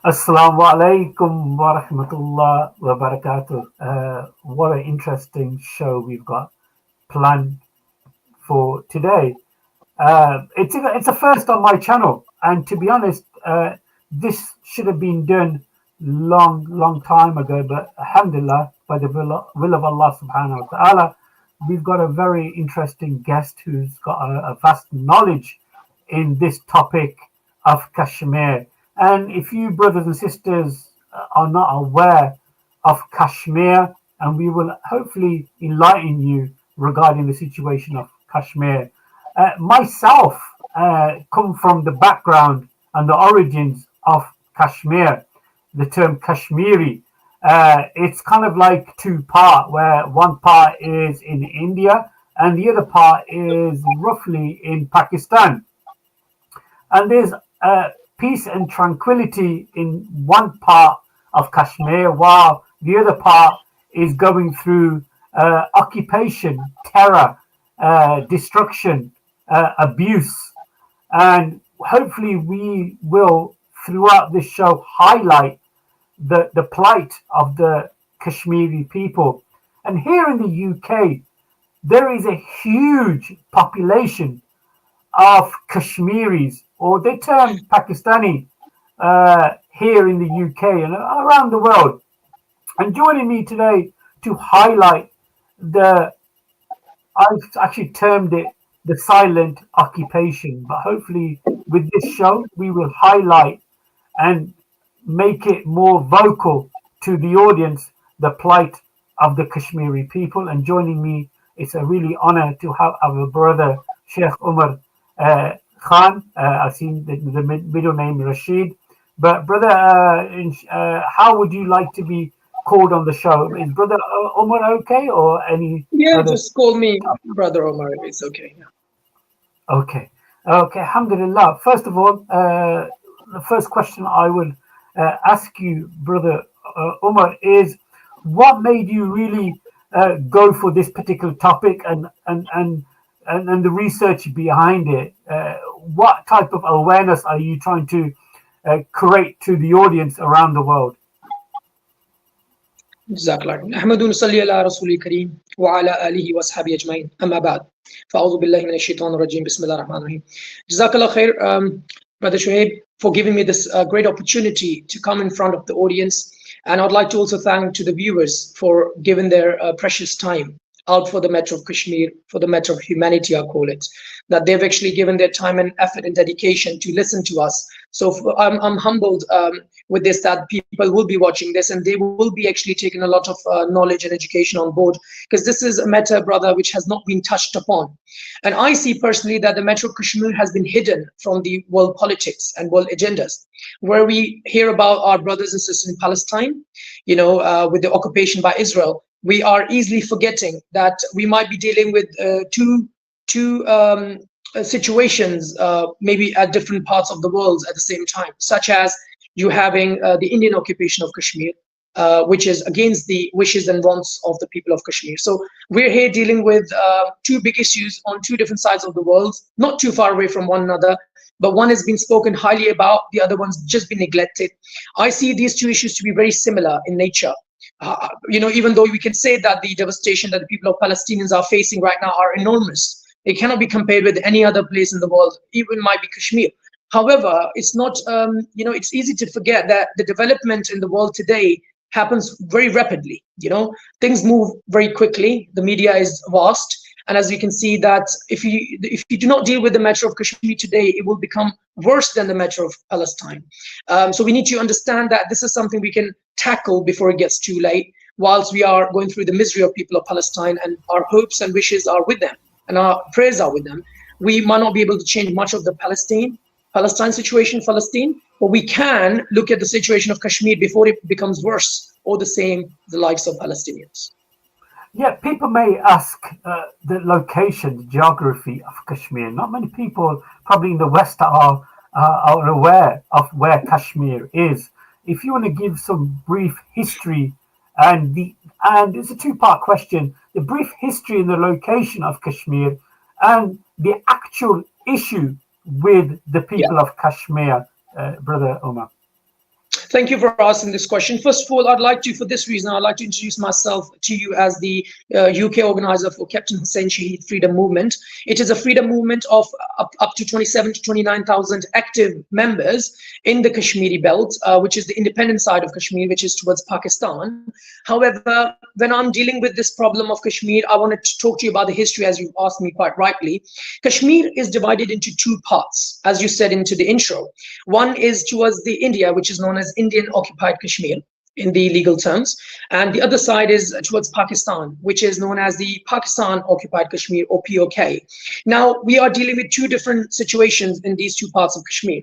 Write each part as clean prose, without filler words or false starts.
Assalamu alaikum wa rahmatullah wa barakatuh. What an interesting show we've got planned for today. It's a first on my channel, and to be honest, this should have been done long time ago. But alhamdulillah, by the will of Allah subhanahu wa taala, we've got a very interesting guest who's got a vast knowledge in this topic of Kashmir. And if you brothers and sisters are not aware of Kashmir, and we will hopefully enlighten you regarding the situation of Kashmir. Myself come from the background and the origins of Kashmir, the term Kashmiri. It's kind of like two part, where one part is in India and the other part is roughly in Pakistan. And there's peace and tranquility in one part of Kashmir, while the other part is going through occupation, terror, destruction, abuse. And hopefully, we will, throughout this show, highlight the plight of the Kashmiri people. And here in the UK, there is a huge population of Kashmiris, or they term Pakistani, here in the UK and around the world. And joining me today to highlight the, I've actually termed it the silent occupation, but hopefully with this show we will highlight and make it more vocal to the audience the plight of the Kashmiri people. And joining me, it's a really honor to have our brother Sheikh Umar Khan. I've seen the middle name Rashid. But brother, how would you like to be called on the show? Is brother Umar okay, or any Yeah, other? just call me Brother Omar. It's okay. Yeah. Okay, okay. Alhamdulillah. First of all, the first question I will ask you, brother Umar, is what made you really go for this particular topic, and the research behind it? What type of awareness are you trying to create to the audience around the world? جزاك الله خير. نحمد ونصلي على رسول الكريم وعلى آله وأصحابه أجمعين. أما بعد. فأعوذ بالله من الشيطان الرجيم. بسم الله الرحمن الرحيم. جزاك الله خير, Brother Shoaib, for giving me this great opportunity to come in front of the audience. And I'd like to also thank to the viewers for giving their precious time out for the matter of Kashmir, for the matter of humanity, I call it, that they've actually given their time and effort and dedication to listen to us. So I'm humbled with this, that people will be watching this and they will be actually taking a lot of knowledge and education on board, because this is a matter, brother, which has not been touched upon. And I see personally that the matter of Kashmir has been hidden from the world politics and world agendas, where we hear about our brothers and sisters in Palestine, with the occupation by Israel. We are easily forgetting that we might be dealing with two situations, maybe at different parts of the world at the same time, such as you having the Indian occupation of Kashmir, which is against the wishes and wants of the people of Kashmir. So we're here dealing with two big issues on two different sides of the world, not too far away from one another, but one has been spoken highly about, the other one's just been neglected. I see these two issues to be very similar in nature. Even though we can say that the devastation that the people of Palestinians are facing right now are enormous, it cannot be compared with any other place in the world, even might be Kashmir. However, it's not, it's easy to forget that the development in the world today happens very rapidly. Things move very quickly. The media is vast. And as you can see that if you do not deal with the matter of Kashmir today, it will become worse than the matter of Palestine. So we need to understand that this is something we can tackle before it gets too late, whilst we are going through the misery of people of Palestine, and our hopes and wishes are with them and our prayers are with them. We might not be able to change much of the Palestine situation, Palestine, but we can look at the situation of Kashmir before it becomes worse or the same, the likes of Palestinians. Yeah, people may ask the location, the geography of Kashmir. Not many people, probably in the West, are aware of where Kashmir is. If you want to give some brief history, and it's a two-part question: the brief history and the location of Kashmir, and the actual issue with the people of Kashmir, Brother Omar. Thank you for asking this question. First of all, I'd like to, for this reason, I'd like to introduce myself to you as the UK organizer for Captain Hussein Shaheed Freedom Movement. It is a freedom movement of up to 27 to 29,000 active members in the Kashmiri belt, which is the independent side of Kashmir, which is towards Pakistan. However, when I'm dealing with this problem of Kashmir, I wanted to talk to you about the history, as you've asked me quite rightly. Kashmir is divided into two parts, as you said into the intro. One is towards the India, which is known as Indian occupied Kashmir in the legal terms, and the other side is towards Pakistan, which is known as the Pakistan occupied Kashmir, or POK. Now we are dealing with two different situations in these two parts of Kashmir,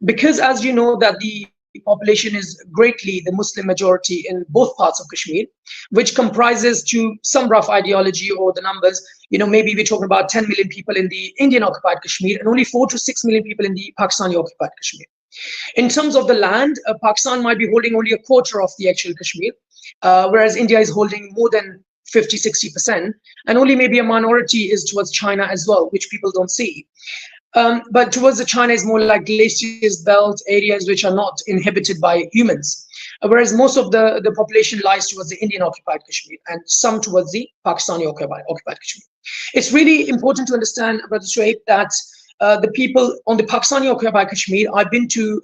because as you know that the population is greatly the Muslim majority in both parts of Kashmir, which comprises, to some rough ideology or the numbers, maybe we're talking about 10 million people in the Indian occupied Kashmir and only 4 to 6 million people in the Pakistani occupied Kashmir. In terms of the land, Pakistan might be holding only a quarter of the actual Kashmir, whereas India is holding more than 50–60%, and only maybe a minority is towards China as well, which people don't see. But towards the China is more like glaciers belt areas which are not inhabited by humans, whereas most of the population lies towards the Indian occupied Kashmir and some towards the Pakistani occupied Kashmir. It's really important to understand, Brother Shoaib, that the people on the Pakistani occupied Kashmir, I've been to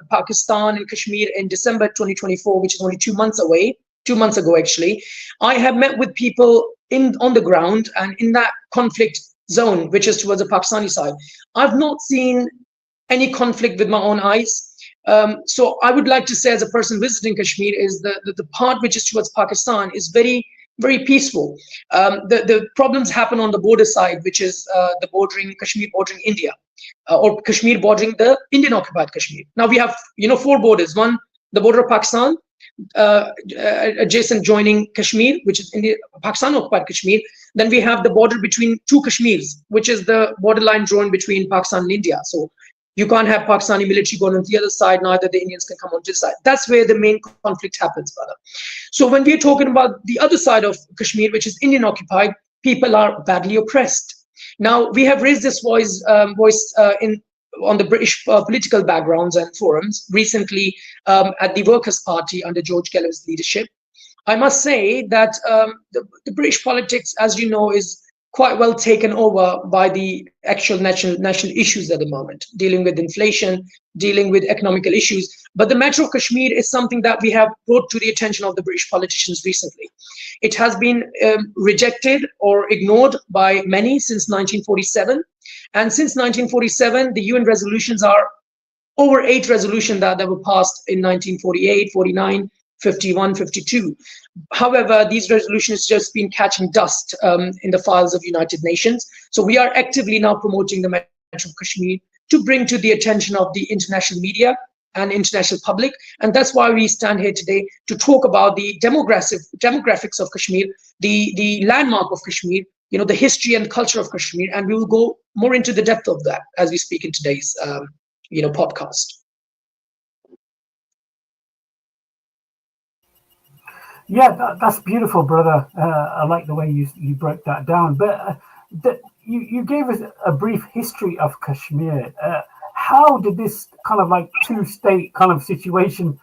Pakistan and Kashmir in December 2024, which is only 2 months away, 2 months ago actually. I have met with people on the ground and in that conflict zone, which is towards the Pakistani side. I've not seen any conflict with my own eyes. So I would like to say, as a person visiting Kashmir, is the part which is towards Pakistan is very, very peaceful. The problems happen on the border side, which is the bordering Kashmir bordering India, or Kashmir bordering the Indian occupied Kashmir. Now we have 4 borders. One, the border of Pakistan, adjacent joining Kashmir, which is India, Pakistan occupied Kashmir. Then we have the border between 2 Kashmirs, which is the borderline drawn between Pakistan and India. So you can't have Pakistani military going on the other side, neither the Indians can come on this side. That's where the main conflict happens, brother. So when we're talking about the other side of Kashmir, which is Indian occupied, people are badly oppressed. Now we have raised this voice on the British political backgrounds and forums recently at the Workers' Party under George Galloway's leadership. I must say that the British politics, as you know, is quite well taken over by the actual national issues at the moment, dealing with inflation, dealing with economical issues. But the matter of Kashmir is something that we have brought to the attention of the British politicians recently. It has been rejected or ignored by many since 1947. And since 1947, the UN resolutions are over 8 resolutions that were passed in 1948, 49, 51, 52. However, these resolutions just been catching dust in the files of United Nations. So we are actively now promoting the matter of Kashmir to bring to the attention of the international media and international public. And that's why we stand here today to talk about the demographics of Kashmir, the landmark of Kashmir, the history and culture of Kashmir. And we will go more into the depth of that as we speak in today's podcast. Yeah, that's beautiful, brother. I like the way you broke that down. But you gave us a brief history of Kashmir. How did this kind of like 2-state kind of situation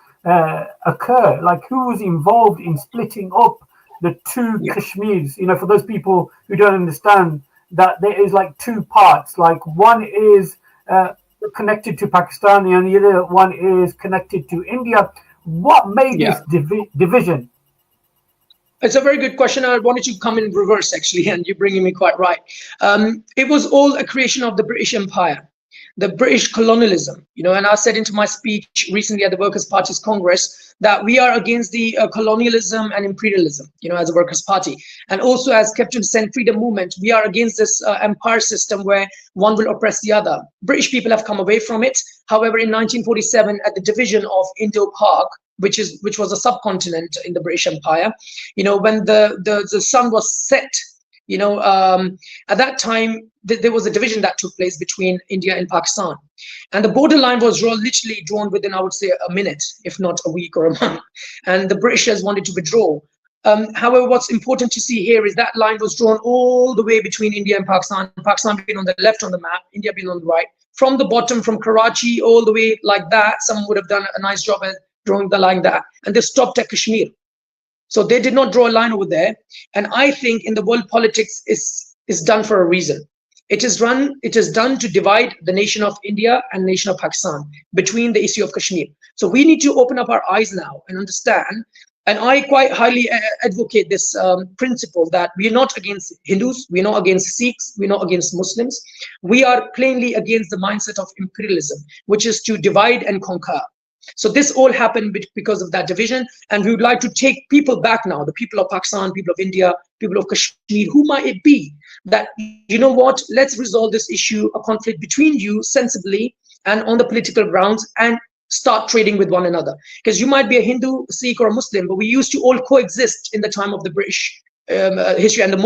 occur? Like, who was involved in splitting up the 2 Kashmirs? For those people who don't understand that there is like 2 parts. Like one is connected to Pakistan and the other one is connected to India. What made this division? It's a very good question. I wanted to come in reverse, actually, and you're bringing me quite right. It was all a creation of the British Empire, the British colonialism, and I said into my speech recently at the Workers' Party's Congress that we are against the colonialism and imperialism, as a Workers' Party. And also as Captain Hussein Freedom Movement, we are against this empire system where one will oppress the other. British people have come away from it. However, in 1947, at the division of Indo-Pak, which was a subcontinent in the British Empire, when the sun was set, at that time there was a division that took place between India and Pakistan, and the borderline was literally drawn within, I would say, a minute, if not a week or a month, and the Britishers wanted to withdraw. However, what's important to see here is that line was drawn all the way between India and Pakistan being on the left on the map, India being on the right, from the bottom, from Karachi all the way like that. Someone would have done a nice job at drawing the line there, and they stopped at Kashmir. So they did not draw a line over there. And I think in the world, politics is done for a reason. It is done to divide the nation of India and nation of Pakistan between the issue of Kashmir. So we need to open up our eyes now and understand. And I quite highly advocate this principle that we are not against Hindus, we're not against Sikhs, we're not against Muslims. We are plainly against the mindset of imperialism, which is to divide and conquer. So this all happened because of that division, and we would like to take people back now, the people of Pakistan, people of India, people of Kashmir, who might it be, that, you know what, let's resolve this issue, a conflict between you sensibly and on the political grounds, and start trading with one another. Because you might be a Hindu, Sikh, or a Muslim, but we used to all coexist in the time of the British history and the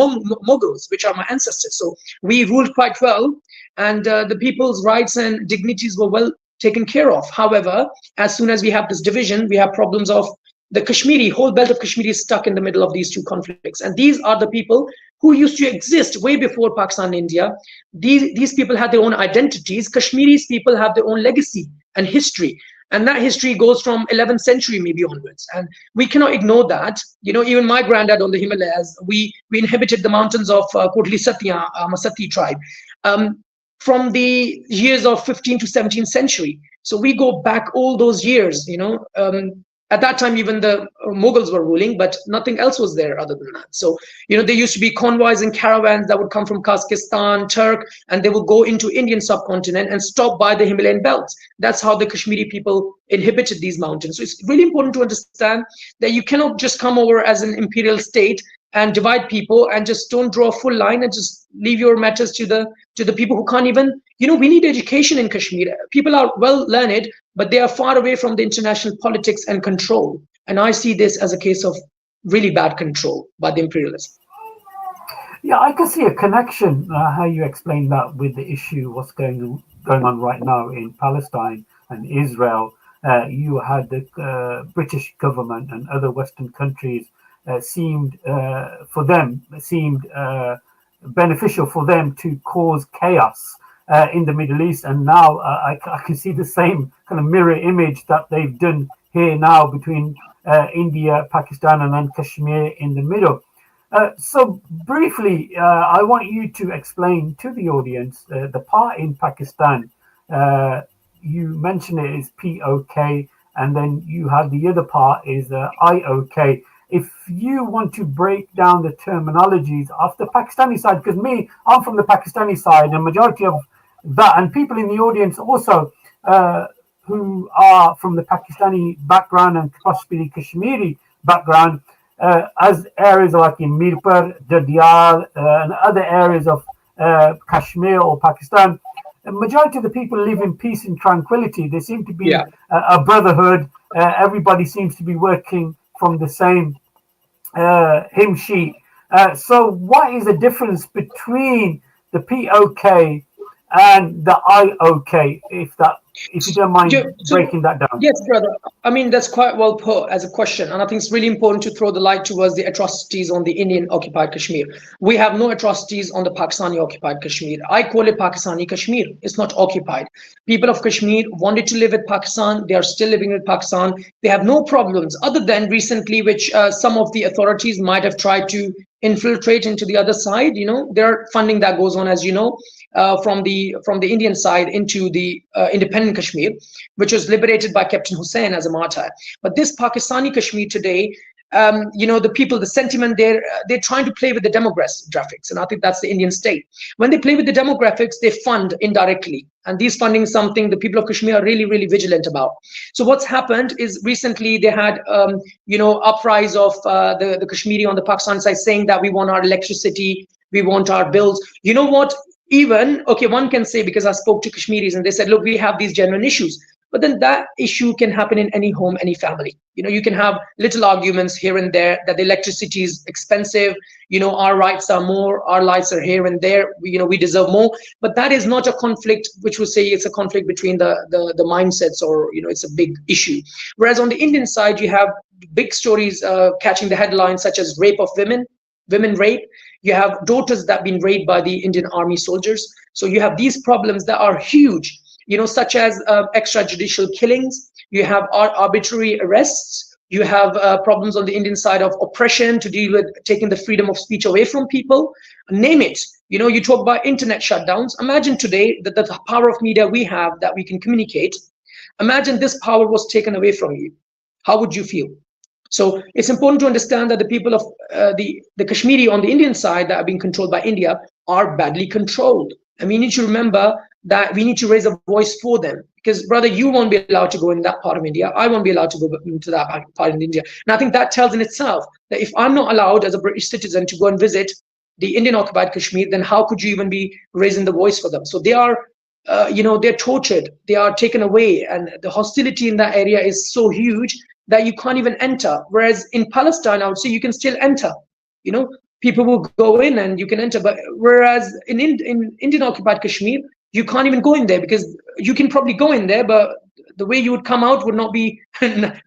Mughals, which are my ancestors. So we ruled quite well, and the people's rights and dignities were well taken care of. However, as soon as we have this division, we have problems of the Kashmiri, whole belt of Kashmir is stuck in the middle of these two conflicts. And these are the people who used to exist way before Pakistan and India. These people had their own identities. Kashmiris people have their own legacy and history. And that history goes from 11th century maybe onwards. And we cannot ignore that. You know, even my granddad on the Himalayas, we inhabited the mountains of Kotli Satya, Masati tribe. From the years of 15th to 17th century. So we go back all those years, you know. At that time, even the Mughals were ruling, but nothing else was there other than that. So, you know, there used to be convoys and caravans that would come from Kazakhstan, Turk, and they would go into Indian subcontinent and stop by the Himalayan belts. That's how the Kashmiri people inhabited these mountains. So it's really important to understand that you cannot just come over as an imperial state and divide people and just don't draw a full line and just leave your matters to the people who can't even, you know, we need education in Kashmir. People are well learned, but they are far away from the international politics and control. And I see this as a case of really bad control by the imperialists. Yeah, I can see a connection, how you explain that with the issue, what's going on right now in Palestine and Israel. You had the British government and other Western countries seemed beneficial for them to cause chaos in the Middle East, and now I can see the same kind of mirror image that they've done here now between India, Pakistan, and then Kashmir in the middle. So briefly, I want you to explain to the audience the part in Pakistan. You mentioned it is POK, and then you have the other part is IOK. If you want to break down the terminologies of the Pakistani side, because I'm from the Pakistani side, and majority of that, and people in the audience also who are from the Pakistani background and possibly Kashmiri background, as areas like in Mirpur, Dadiyal, and other areas of Kashmir or Pakistan, the majority of the people live in peace and tranquility. There seems to be a brotherhood. Everybody seems to be working from the same hymn sheet. So what is the difference between the POK and the IOK, if you don't mind breaking that down? Yes, brother. I mean, that's quite well put as a question. And I think it's really important to throw the light towards the atrocities on the Indian occupied Kashmir. We have no atrocities on the Pakistani occupied Kashmir. I call it Pakistani Kashmir. It's not occupied. People of Kashmir wanted to live with Pakistan. They are still living with Pakistan. They have no problems other than recently, which some of the authorities might have tried to infiltrate into the other side. You know, there are funding that goes on, as you know, from the Indian side into the independent Kashmir, which was liberated by Captain Hussain as a martyr. But this Pakistani Kashmir today, you know, the people, the sentiment there, they're trying to play with the demographics, and I think that's the Indian state. When they play with the demographics, they fund indirectly, and these funding is something the people of Kashmir are really, really vigilant about. So what's happened is recently they had, you know, uprise of the Kashmiri on the Pakistan side saying that we want our electricity, we want our bills. You know what? Even, okay, one can say, because I spoke to Kashmiris and they said, look, we have these genuine issues. But then that issue can happen in any home, any family. You know, you can have little arguments here and there that the electricity is expensive. You know, our rights are more, our lights are here and there. You know, we deserve more. But that is not a conflict, which would say it's a conflict between the mindsets, or, you know, it's a big issue. Whereas on the Indian side, you have big stories catching the headlines, such as rape of women rape. You have daughters that have been raped by the Indian army soldiers. So you have these problems that are huge. such as extrajudicial killings. You have arbitrary arrests. You have problems on the Indian side of oppression to deal with taking the freedom of speech away from people. Name it. You talk about internet shutdowns. Imagine today that the power of media we have, that we can communicate. Imagine this power was taken away from you. How would you feel? So it's important to understand that the people of the Kashmiri on the Indian side that are being controlled by India are badly controlled. And we need to remember that we need to raise a voice for them. Because, brother, you won't be allowed to go in that part of India. I won't be allowed to go into that part of India. And I think that tells in itself that if I'm not allowed as a British citizen to go and visit the Indian occupied Kashmir, then how could you even be raising the voice for them? So they are, they're tortured. They are taken away. And the hostility in that area is so huge that you can't even enter. Whereas in Palestine, I would say you can still enter. People will go in and you can enter. But whereas in Indian occupied Kashmir, you can't even go in there, because you can probably go in there, but the way you would come out would not be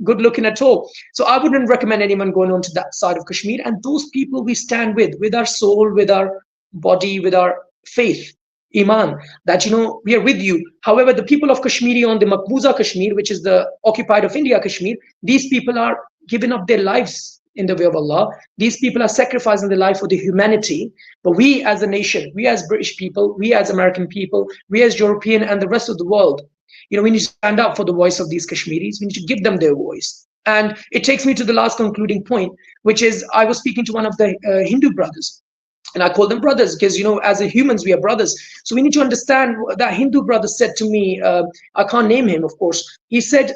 good looking at all. So I wouldn't recommend anyone going on to that side of Kashmir. And those people we stand with our soul, with our body, with our faith, Iman, that, we are with you. However, the people of Kashmiri on the Maqbuza Kashmir, which is the occupied of India Kashmir, these people are giving up their lives in the way of Allah. These people are sacrificing their life for the humanity. But we as a nation, we as British people, we as American people, we as European and the rest of the world, we need to stand up for the voice of these Kashmiris. We need to give them their voice. And it takes me to the last concluding point, which is I was speaking to one of the Hindu brothers. And I call them brothers because, as a humans, we are brothers. So we need to understand that Hindu brother said to me, I can't name him, of course. He said,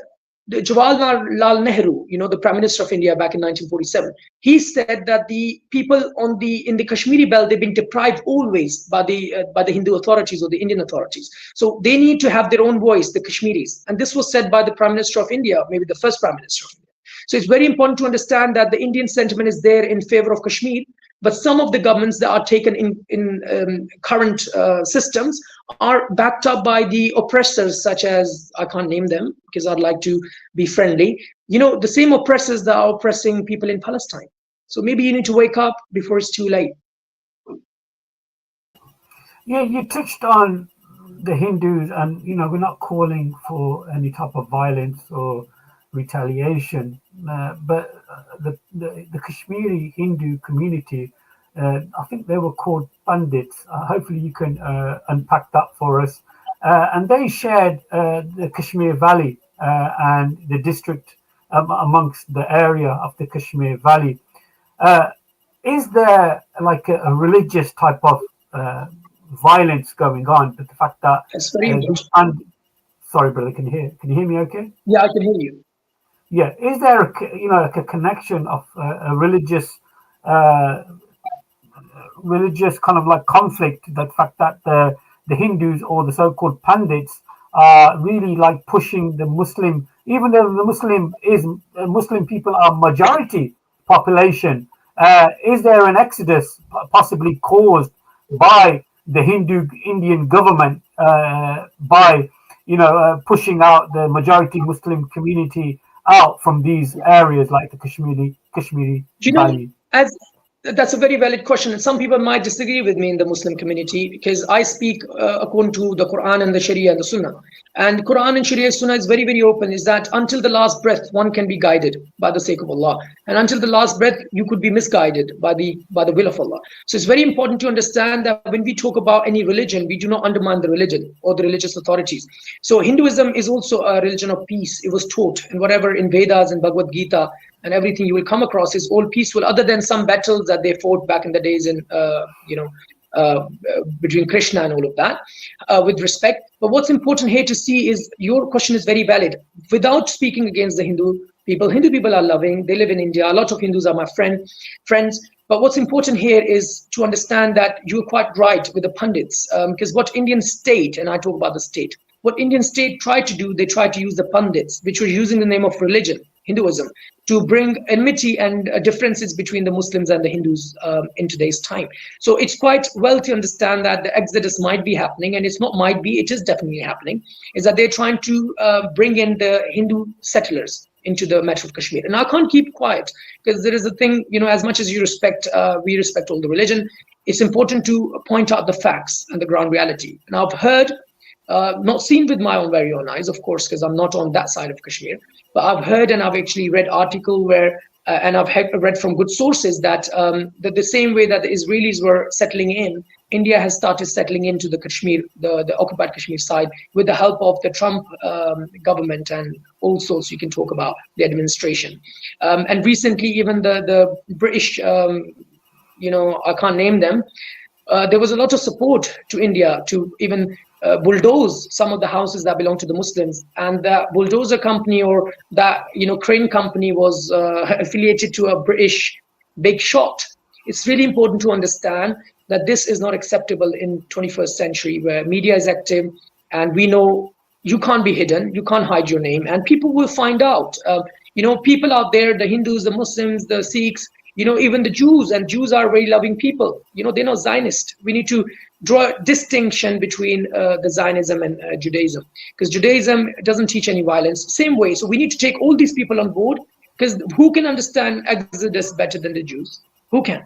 Jawaharlal Nehru, the Prime Minister of India back in 1947, he said that the people in the Kashmiri belt, they've been deprived always by the Hindu authorities or the Indian authorities. So they need to have their own voice, the Kashmiris. And this was said by the Prime Minister of India, maybe the first Prime Minister of India. So it's very important to understand that the Indian sentiment is there in favor of Kashmir, but some of the governments that are taken in current systems are backed up by the oppressors, such as, I can't name them because I'd like to be friendly, the same oppressors that are oppressing people in Palestine. So maybe you need to wake up before it's too late. Yeah, you touched on the Hindus, and we're not calling for any type of violence or retaliation, but the Kashmiri Hindu community, I think they were called Pandits. Hopefully you can unpack that for us. And they shared the Kashmir Valley and the district amongst the area of the Kashmir Valley. Is there like a religious type of violence going on? But the fact that sorry, brother, can you hear me? Okay. Yeah, I can hear you. Yeah, is there a connection of a religious kind of like conflict? The fact that the Hindus or the so-called Pandits are really like pushing the Muslim, even though the Muslim people are majority population. Is there an exodus possibly caused by the Hindu Indian government by pushing out the majority Muslim community out from these areas like the Kashmiri Valley? That's a very valid question, and some people might disagree with me in the Muslim community, because I speak according to the Quran and the Sharia and the Sunnah. And Quran and Sharia Sunnah is very, very open, is that until the last breath, one can be guided by the sake of Allah. And until the last breath, you could be misguided by the will of Allah. So it's very important to understand that when we talk about any religion, we do not undermine the religion or the religious authorities. So Hinduism is also a religion of peace. It was taught, and whatever in Vedas and Bhagavad Gita and everything you will come across is all peaceful, other than some battles that they fought back in the days in between Krishna and all of that, with respect. But what's important here to see is, your question is very valid. Without speaking against the Hindu people are loving. They live in India. A lot of Hindus are my friends. But what's important here is to understand that you're quite right with the pundits, because what Indian state, and I talk about the state, what Indian state tried to do, they tried to use the pundits, which were using the name of religion, Hinduism, to bring enmity and differences between the Muslims and the Hindus in today's time. So it's quite well to understand that the exodus might be happening, and it's not might be, it is definitely happening, is that they're trying to bring in the Hindu settlers into the matter of Kashmir. And I can't keep quiet, because there is a thing, as much as we respect all the religion, it's important to point out the facts and the ground reality. And I've heard not seen with my own very own eyes, of course, because I'm not on that side of Kashmir, but I've heard and I've actually read article where, and I've read from good sources that the same way that the Israelis were settling in, India has started settling into the Kashmir, the occupied Kashmir side, with the help of the Trump government, and also so you can talk about the administration. And recently, even the British, I can't name them. There was a lot of support to India to even bulldoze some of the houses that belong to the Muslims, and that bulldozer company, or that crane company, was affiliated to a British big shot. It's really important to understand that this is not acceptable in 21st century, where media is active, and we know you can't be hidden, you can't hide your name, and people will find out. People out there, the Hindus, the Muslims, the Sikhs, even the Jews, and Jews are very loving people. They're not Zionist. We need to draw a distinction between the Zionism and Judaism, because Judaism doesn't teach any violence. Same way. So we need to take all these people on board, because who can understand Exodus better than the Jews? Who can?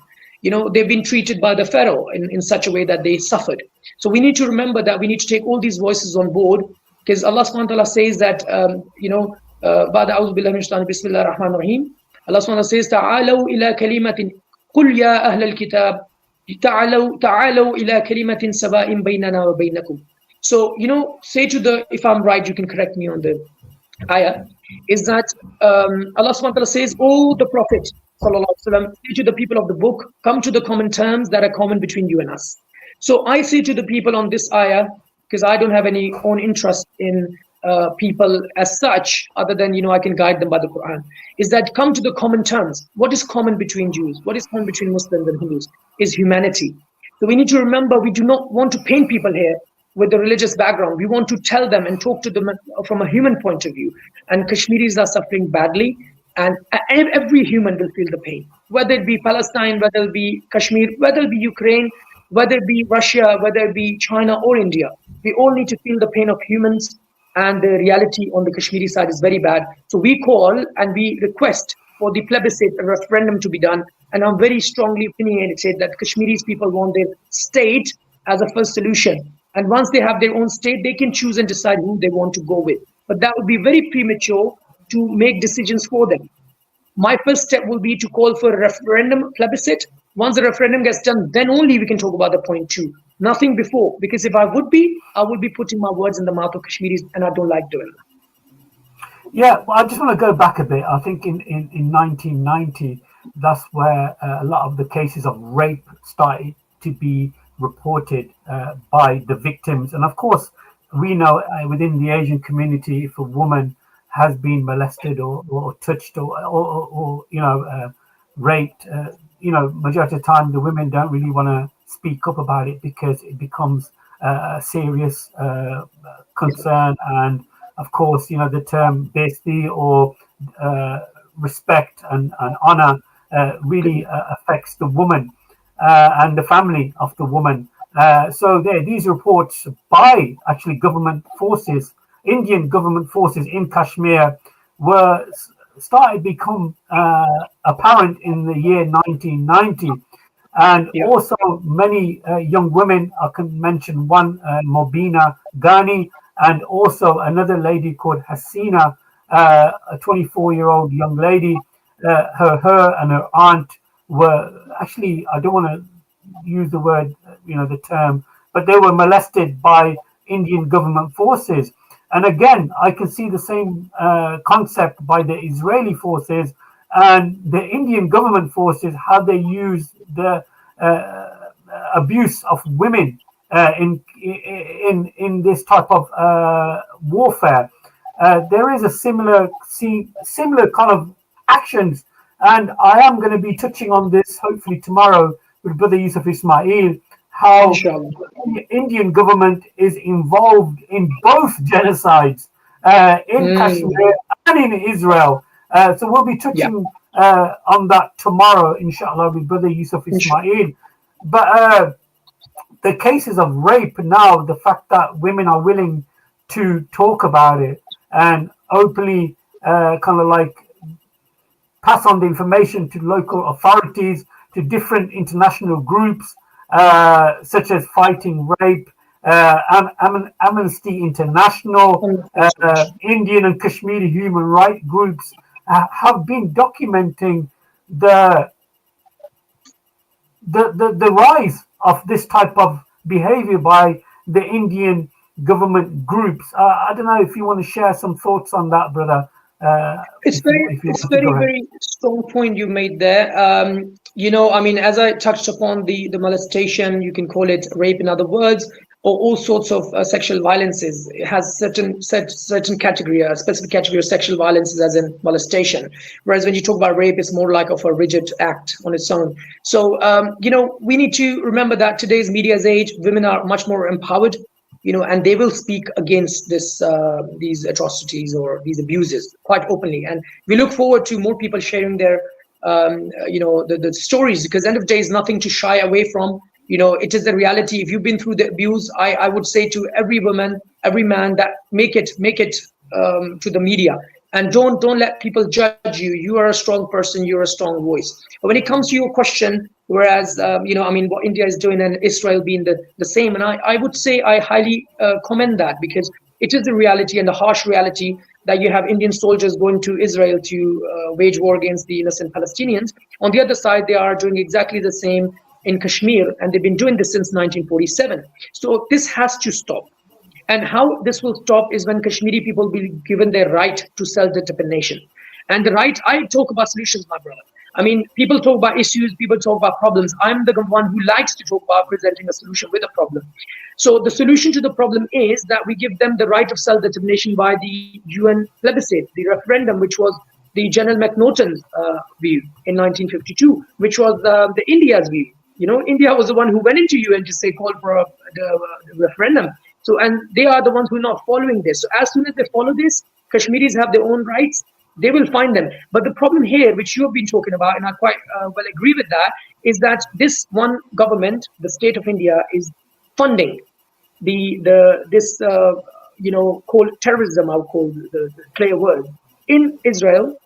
They've been treated by the Pharaoh in such a way that they suffered. So we need to remember that we need to take all these voices on board, because Allah subhanahu wa ta'ala says that, بعد أعوذ بالله من الشيطان بسم الله الرحمن الرحيم. Allah subhanahu wa ta'ala says, تعالوا إلى كلمة قل يا أهل الكتاب تعالوا إلى كلمة سواء بيننا وبينكم. So, say to the, if I'm right, you can correct me on the ayah, is that Allah subhanahu wa ta'ala says, oh, the Prophet sallallahu alaihi wasallam, say to the people of the book, come to the common terms that are common between you and us. So I say to the people on this ayah, because I don't have any own interest in people as such, other than I can guide them by the Quran, is that come to the common terms. What is common between Jews? What is common between Muslims and Hindus? Is humanity. So we need to remember, we do not want to paint people here with the religious background. We want to tell them and talk to them from a human point of view. And Kashmiris are suffering badly, and every human will feel the pain, whether it be Palestine, whether it be Kashmir, whether it be Ukraine, whether it be Russia, whether it be China or India. We all need to feel the pain of humans, and the reality on the Kashmiri side is very bad. So we call and we request for the plebiscite, a referendum to be done. And I'm very strongly opinionated that Kashmiris people want their state as a first solution. And once they have their own state, they can choose and decide who they want to go with. But that would be very premature to make decisions for them. My first step will be to call for a referendum, plebiscite. Once the referendum gets done, then only we can talk about the point 2. Nothing before, because if I would be putting my words in the mouth of Kashmiris, and I don't like doing that. Yeah, well, I just want to go back a bit. I think in 1990, that's where a lot of the cases of rape started to be reported by the victims. And of course, we know within the Asian community, if a woman has been molested or touched or raped, majority of the time the women don't really want to speak up about it, because it becomes a serious concern. And of course, the term besti or respect and honor really affects the woman and the family of the woman. So these reports by actually government forces, Indian government forces in Kashmir, were started become apparent in the year 1990. And also many young women, I can mention one, Mobina Ghani, and also another lady called Hasina, a 24-year-old young lady. Her and her aunt were actually, I don't want to use the word, the term, but they were molested by Indian government forces. And again, I can see the same concept by the Israeli forces and the Indian government forces, how they use the abuse of women in this type of warfare. There is a similar kind of actions, and I am going to be touching on this hopefully tomorrow with Brother Yusuf Ismail, how the Indian government is involved in both genocides in Kashmir and in Israel. So we'll be touching on that tomorrow, inshallah, with Brother Yusuf Ismail. But the cases of rape now, the fact that women are willing to talk about it and openly kind of like pass on the information to local authorities, to different international groups, such as Fighting Rape, Amnesty International, Indian and Kashmiri human rights groups have been documenting the rise of this type of behavior by the Indian government groups. I don't know if you want to share some thoughts on that, brother. It's very strong point you made there. I mean, as I touched upon the molestation, you can call it rape in other words, or all sorts of sexual violences. It has certain category, a specific category of sexual violences, as in molestation. Whereas when you talk about rape, it's more like of a rigid act on its own. So we need to remember that today's media's age, women are much more empowered. And they will speak against these atrocities or these abuses quite openly. And we look forward to more people sharing their, the stories, because end of the day is nothing to shy away from. It is the reality. If you've been through the abuse, I would say to every woman, every man, that make it to the media. And don't let people judge you. You are a strong person. You're a strong voice. But when it comes to your question, whereas, what India is doing and Israel being the same, and I would say I highly commend that, because it is the reality and the harsh reality that you have Indian soldiers going to Israel to wage war against the innocent Palestinians. On the other side, they are doing exactly the same in Kashmir, and they've been doing this since 1947. So this has to stop. And how this will stop is when Kashmiri people will be given their right to self-determination. And the right, I talk about solutions, my brother. I mean, people talk about issues, people talk about problems. I'm the one who likes to talk about presenting a solution with a problem. So the solution to the problem is that we give them the right of self-determination by the UN plebiscite, the referendum, which was the General McNaughton's view in 1952, which was the India's view. India was the one who went into UN to say call for the referendum. So, and they are the ones who are not following this. So as soon as they follow this, Kashmiris have their own rights. They will find them. But the problem here, which you have been talking about, and I quite well agree with that, is that this one government, the state of India, is funding this called terrorism. I'll call the clear word, in Israel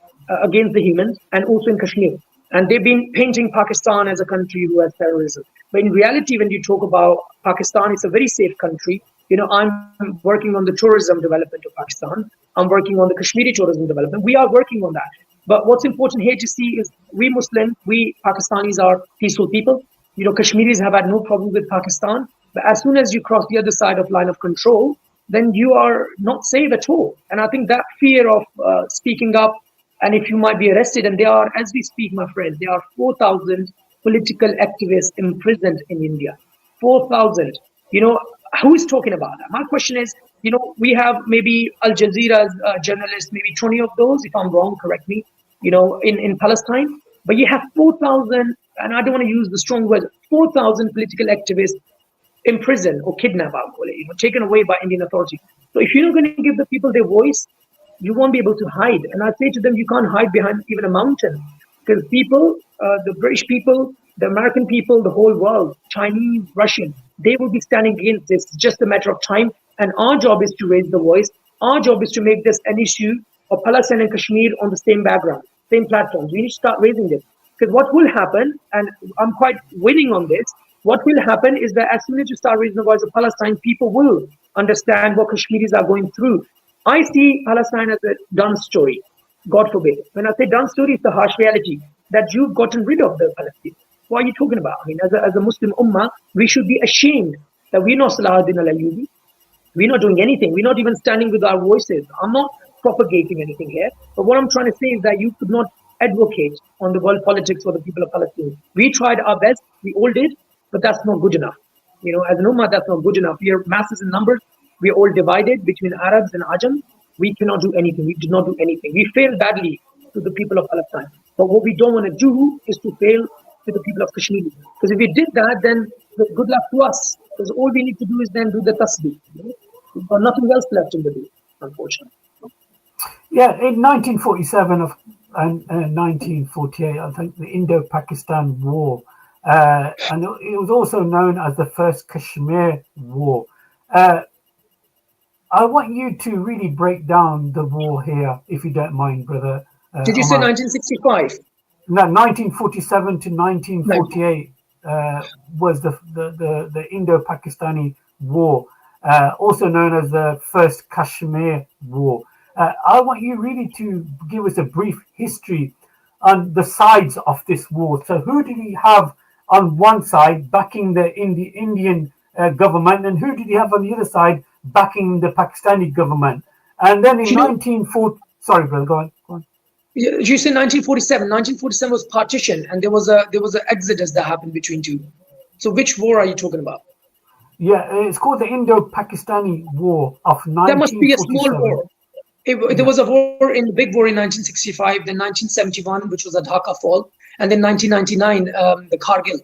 against the humans, and also in Kashmir. And they've been painting Pakistan as a country who has terrorism. But in reality, when you talk about Pakistan, it's a very safe country. I'm working on the tourism development of Pakistan. I'm working on the Kashmiri tourism development. We are working on that. But what's important here to see is we Muslims, we Pakistanis are peaceful people. Kashmiris have had no problem with Pakistan. But as soon as you cross the other side of line of control, then you are not safe at all. And I think that fear of speaking up, and if you might be arrested, and there are, as we speak, my friends, there are 4,000 political activists imprisoned in India. 4,000. Who is talking about that? My question is, we have maybe Al Jazeera's journalists, maybe 20 of those, if I'm wrong, correct me, in Palestine. But you have 4,000, and I don't want to use the strong word, 4,000 political activists imprisoned or kidnapped, I'll call it, taken away by Indian authorities. So if you're not going to give the people their voice, you won't be able to hide. And I say to them, you can't hide behind even a mountain, because people, the British people, the American people, the whole world, Chinese, Russian, they will be standing against this. It's just a matter of time. And our job is to raise the voice. Our job is to make this an issue of Palestine and Kashmir on the same background, same platforms. We need to start raising this. Because what will happen, and I'm quite winning on this, what will happen is that as soon as you start raising the voice of Palestine, people will understand what Kashmiris are going through. I see Palestine as a done story, God forbid. When I say done story, it's the harsh reality that you've gotten rid of the Palestinians. What are you talking about? I mean, as a Muslim ummah, we should be ashamed that we're not Salahuddin al-Ayyubi. We're not doing anything. We're not even standing with our voices. I'm not propagating anything here. But what I'm trying to say is that you could not advocate on the world politics for the people of Palestine. We tried our best. We all did. But that's not good enough. As an ummah, that's not good enough. We are masses in numbers. We are all divided between Arabs and Ajam. We cannot do anything. We did not do anything. We failed badly to the people of Palestine. But what we don't want to do is to fail to the people of Kashmir. Because if we did that, then good luck to us. Because all we need to do is then do the tasbih. We've got nothing else left in the day, unfortunately. Yeah, in 1947 and 1948, I think the Indo-Pakistan War, and it was also known as the First Kashmir War. I want you to really break down the war here, if you don't mind, brother. Did you say 1965? No, 1947 to 1948 was the Indo-Pakistani War, also known as the First Kashmir War. I want you really to give us a brief history on the sides of this war. So, who did he have on one side backing the Indian government, and who did he have on the other side backing the Pakistani government? And then in 1940, sorry, brother, go on. Go on. You said 1947. 1947 was partition, and there was an exodus that happened between two. So, which war are you talking about? Yeah, it's called the Indo-Pakistani War of 1947. That must be a small war. There was a war in the big war in 1965, then 1971, which was the Dhaka fall, and then 1999, the Kargil.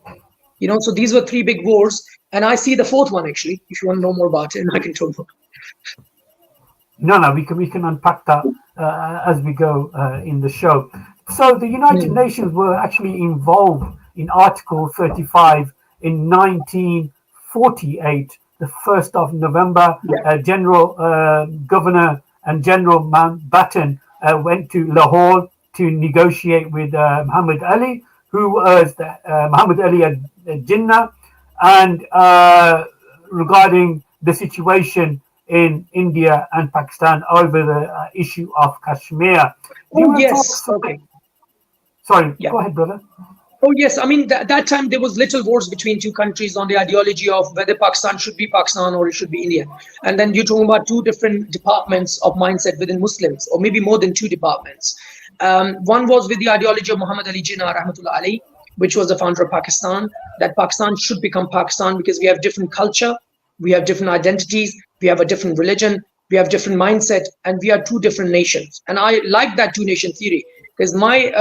So these were three big wars, and I see the fourth one actually. If you want to know more about it, and I can talk about it. No, we can unpack that as we go in the show. So the United Nations were actually involved in Article 35 in 1948, the 1st of November. General Governor and General Mountbatten went to Lahore to negotiate with Muhammad Ali, who was Muhammad Ali Jinnah, and regarding the situation in India and Pakistan over the issue of Kashmir. Oh, yes. Okay. Sorry, go ahead, brother. Oh, yes. I mean, that time there was little wars between two countries on the ideology of whether Pakistan should be Pakistan or it should be India. And then you're talking about two different departments of mindset within Muslims, or maybe more than two departments. One was with the ideology of Muhammad Ali Jinnah, Rahmatullah Ali, which was the founder of Pakistan, that Pakistan should become Pakistan because we have different culture, we have different identities, we have a different religion, we have different mindset, and we are two different nations. And I like that two-nation theory. Because my,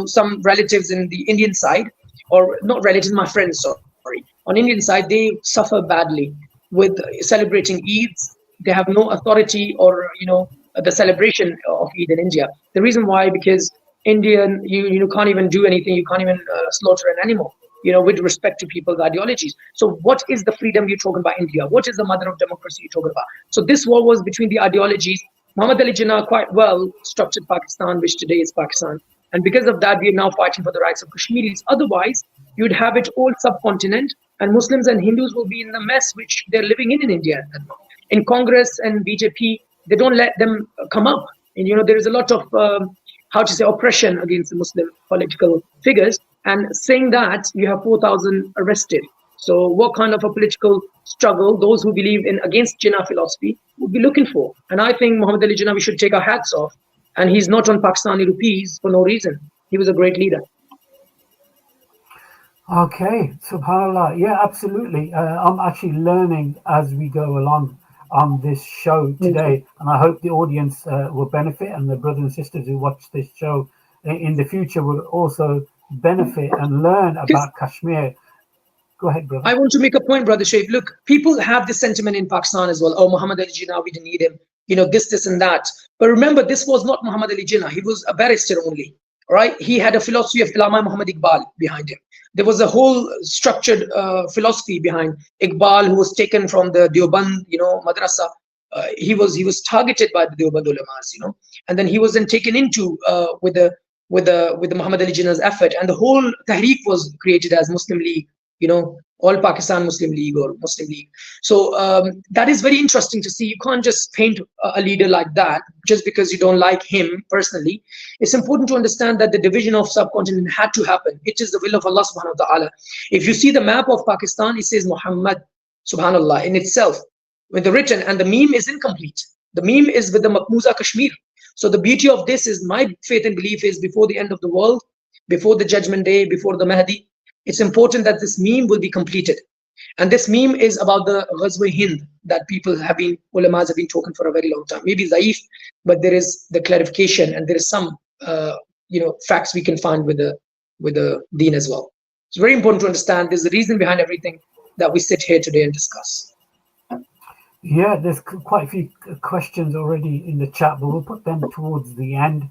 some relatives in the Indian side, or not relatives, my friends, sorry, on Indian side, they suffer badly with celebrating Eids. They have no authority or, the celebration of Eid in India. The reason why, because Indian, you can't even do anything. You can't even slaughter an animal, with respect to people's ideologies. So what is the freedom you're talking about India? What is the mother of democracy you're talking about? So this war was between the ideologies. Muhammad Ali Jinnah quite well structured Pakistan, which today is Pakistan. And because of that, we are now fighting for the rights of Kashmiris. Otherwise, you'd have it all subcontinent, and Muslims and Hindus will be in the mess which they're living in India. In Congress and BJP, they don't let them come up. And, there is a lot of, oppression against the Muslim political figures. And saying that, you have 4,000 arrested. So what kind of a political struggle those who believe in against Jinnah philosophy would be looking for? And I think Muhammad Ali Jinnah, we should take our hats off. And he's not on Pakistani rupees for no reason. He was a great leader. Okay, subhanAllah. Yeah, absolutely. I'm actually learning as we go along on this show today. And I hope the audience will benefit, and the brothers and sisters who watch this show in the future will also benefit and learn about Kashmir. Go ahead, brother. I want to make a point, Brother Shaif. Look, people have this sentiment in Pakistan as well. Oh, Muhammad Ali Jinnah, we didn't need him. This and that. But remember, this was not Muhammad Ali Jinnah. He was a barrister only, right? He had a philosophy of Allama Muhammad Iqbal behind him. There was a whole structured philosophy behind Iqbal, who was taken from the Deoband, madrasa. He was targeted by the Deoband ulamas, and then he was then taken into with the Muhammad Ali Jinnah's effort, and the whole Tahreek was created as Muslim League. All Pakistan Muslim League or Muslim League. So that is very interesting to see. You can't just paint a leader like that just because you don't like him personally. It's important to understand that the division of subcontinent had to happen. It is the will of Allah subhanahu wa ta'ala. If you see the map of Pakistan, it says Muhammad, subhanallah, in itself, with the written, and the meme is incomplete. The meme is with the Makmuza Kashmir. So the beauty of this is, my faith and belief is, before the end of the world, before the judgment day, before the Mahdi, it's important that this meme will be completed. And this meme is about the Ghazwa Hind that ulamas have been talking for a very long time. Maybe zaif, but there is the clarification, and there is some, facts we can find with the deen as well. It's very important to understand there's a reason behind everything that we sit here today and discuss. Yeah, there's quite a few questions already in the chat, but we'll put them towards the end.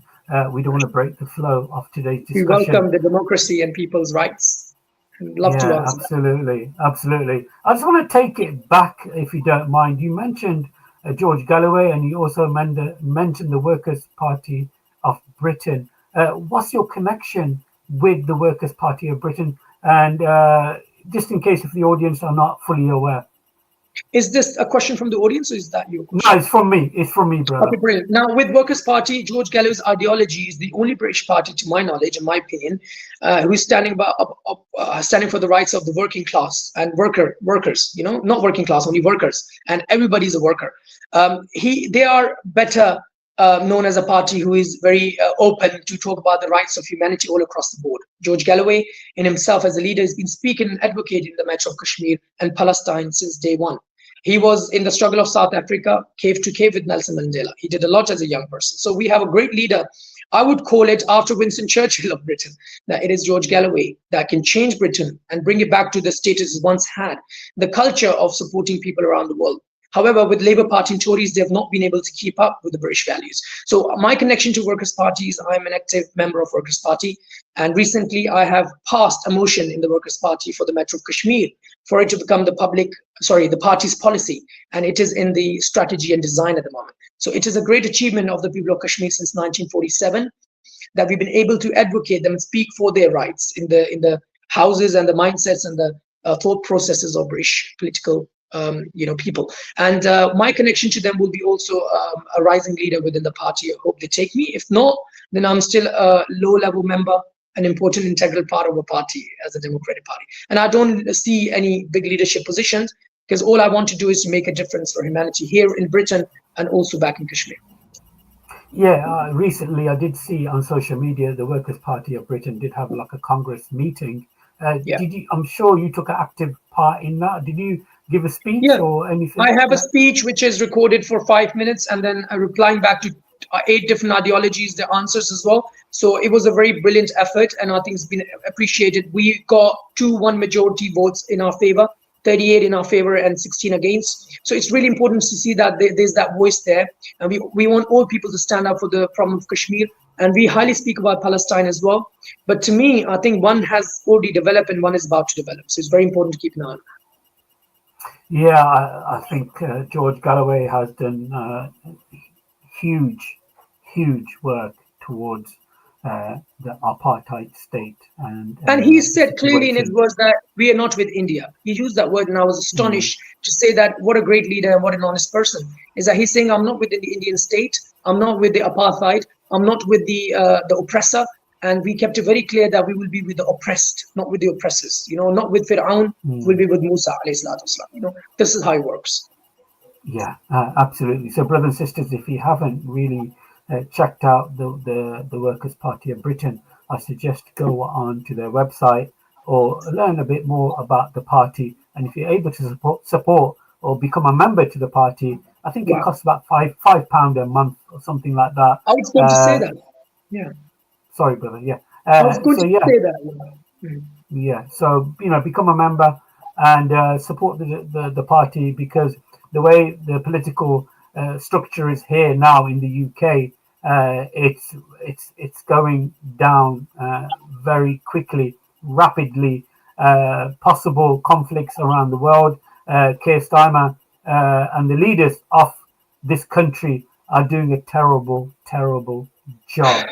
We don't want to break the flow of today's discussion. We welcome the democracy and people's rights. Love to answer. Absolutely. I just want to take it back, if you don't mind. You mentioned George Galloway, and you also mentioned the Workers' Party of Britain. What's your connection with the Workers' Party of Britain? And just in case if the audience are not fully aware. Is this a question from the audience, or is that your question? No, it's from me. It's from me, brother. Okay, brilliant. Now, with Workers' Party, George Galloway's ideology is the only British party, to my knowledge, in my opinion, who is standing for the rights of the working class and workers. You know, not working class, only workers, and everybody's a worker. They are better known as a party who is very open to talk about the rights of humanity all across the board. George Galloway, in himself as a leader, has been speaking and advocating the matter of Kashmir and Palestine since day one. He was in the struggle of South Africa, cave to cave with Nelson Mandela. He did a lot as a young person. So we have a great leader. I would call it, after Winston Churchill of Britain, that it is George Galloway that can change Britain and bring it back to the status it once had, the culture of supporting people around the world. However, with Labour Party and Tories, they have not been able to keep up with the British values. So my connection to Workers' Party is I'm an active member of Workers' Party. And recently I have passed a motion in the Workers' Party for the matter of Kashmir, for it to become the party's policy. And it is in the strategy and design at the moment. So it is a great achievement of the people of Kashmir since 1947 that we've been able to advocate them and speak for their rights in the houses and the mindsets and the thought processes of British political people. And my connection to them will be also a rising leader within the party. I hope they take me. If not, then I'm still a low-level member, an important integral part of a party as a Democratic Party. And I don't see any big leadership positions, because all I want to do is to make a difference for humanity here in Britain and also back in Kashmir. Yeah, recently I did see on social media the Workers' Party of Britain did have like a Congress meeting. Yeah. I'm sure you took an active part in that. Did you give a speech or anything? I have a speech which is recorded for 5 minutes, and then replying back to 8 different ideologies, the answers as well. So it was a very brilliant effort, and I think it's been appreciated. We got 2-1 majority votes in our favor, 38 in our favor and 16 against. So it's really important to see that there's that voice there, and we want all people to stand up for the problem of Kashmir. And we highly speak about Palestine as well. But to me, I think one has already developed and one is about to develop. So it's very important to keep an eye on that. Yeah, I think George Galloway has done huge work towards the apartheid state. And he said clearly in his words that we are not with India. He used that word, and I was astonished to say that. What a great leader and what an honest person. Is that he's saying, I'm not within the Indian state, I'm not with the apartheid, I'm not with the oppressor. And we kept it very clear that we will be with the oppressed, not with the oppressors. Not with Fir'aun, we'll be with Musa, alayhi salatu wasalam. This is how it works. Yeah, absolutely. So, brothers and sisters, if you haven't really checked out the Workers' Party of Britain, I suggest go on to their website or learn a bit more about the party. And if you're able to support or become a member to the party, I think it costs about £5 a month or something like that. I was going to say that. Yeah. Sorry, brother. Yeah. I was going to say that. Yeah. So become a member and support the party, because the way the political structure is here now in the UK, it's going down very quickly, rapidly. Possible conflicts around the world. Keir Starmer and the leaders of this country are doing a terrible job.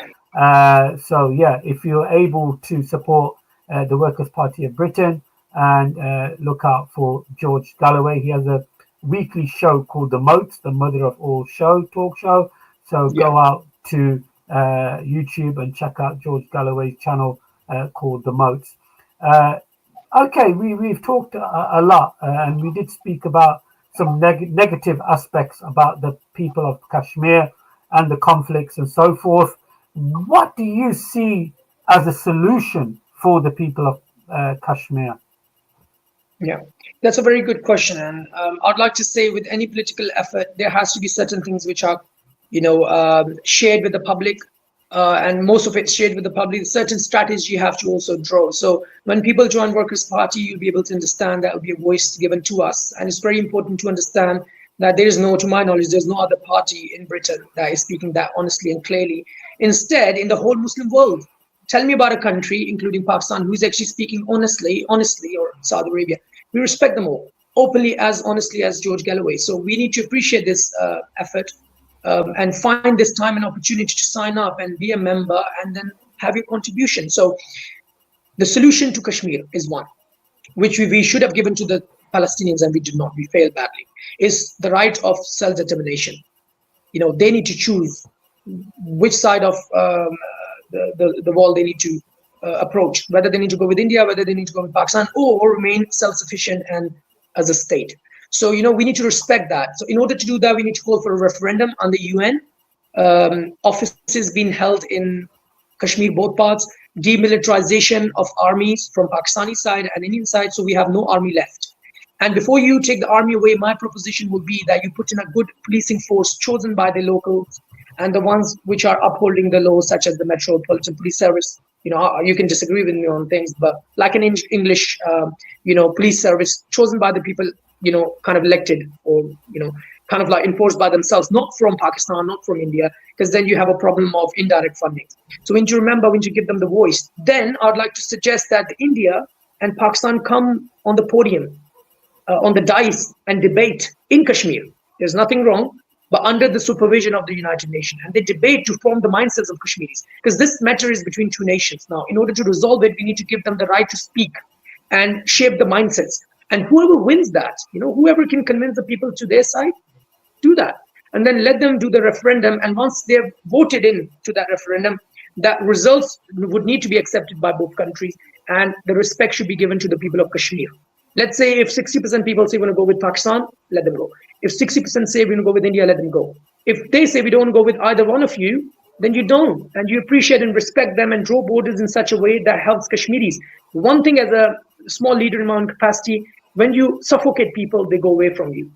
So yeah, if you're able to support the Workers' Party of Britain and look out for George Galloway, he has a weekly show called The Moats, the mother of all talk show. So go out to YouTube and check out George Galloway's channel called The Moats. Okay, we've talked a lot, and we did speak about some negative aspects about the people of Kashmir and the conflicts and so forth. What do you see as a solution for the people of Kashmir? Yeah, that's a very good question. And I'd like to say, with any political effort, there has to be certain things which are, shared with the public, and most of it's shared with the public. Certain strategy you have to also draw. So when people join Workers' Party, you'll be able to understand that will be a voice given to us. And it's very important to understand that to my knowledge, there's no other party in Britain that is speaking that honestly and clearly. Instead, in the whole Muslim world, tell me about a country, including Pakistan, who's actually speaking honestly, or Saudi Arabia. We respect them all, openly, as honestly as George Galloway. So we need to appreciate this effort and find this time and opportunity to sign up and be a member and then have your contribution. So the solution to Kashmir is one, which we should have given to the Palestinians, and we did not, we failed badly, is the right of self-determination. They need to choose which side of the wall they need to approach, whether they need to go with India, whether they need to go with Pakistan, or remain self-sufficient and as a state. So, we need to respect that. So in order to do that, we need to call for a referendum on the UN, offices being held in Kashmir, both parts, demilitarization of armies from Pakistani side and Indian side, so we have no army left. And before you take the army away, my proposition would be that you put in a good policing force chosen by the locals and the ones which are upholding the laws, such as the Metropolitan Police Service. You can disagree with me on things, but like an English, police service chosen by the people, kind of elected, or, kind of like enforced by themselves, not from Pakistan, not from India, because then you have a problem of indirect funding. So we need to remember, we need to give them the voice. Then I'd like to suggest that India and Pakistan come on the podium, on the dais, and debate in Kashmir. There's nothing wrong, but under the supervision of the United Nations. And they debate to form the mindsets of Kashmiris, because this matter is between two nations. Now, in order to resolve it, we need to give them the right to speak and shape the mindsets. And whoever wins that, whoever can convince the people to their side, do that. And then let them do the referendum. And once they're voted in to that referendum, that results would need to be accepted by both countries. And the respect should be given to the people of Kashmir. Let's say if 60% people say we want to go with Pakistan, let them go. If 60% say we want to go with India, let them go. If they say we don't go with either one of you, then you don't. And you appreciate and respect them and draw borders in such a way that helps Kashmiris. One thing, as a small leader in my own capacity, when you suffocate people, they go away from you.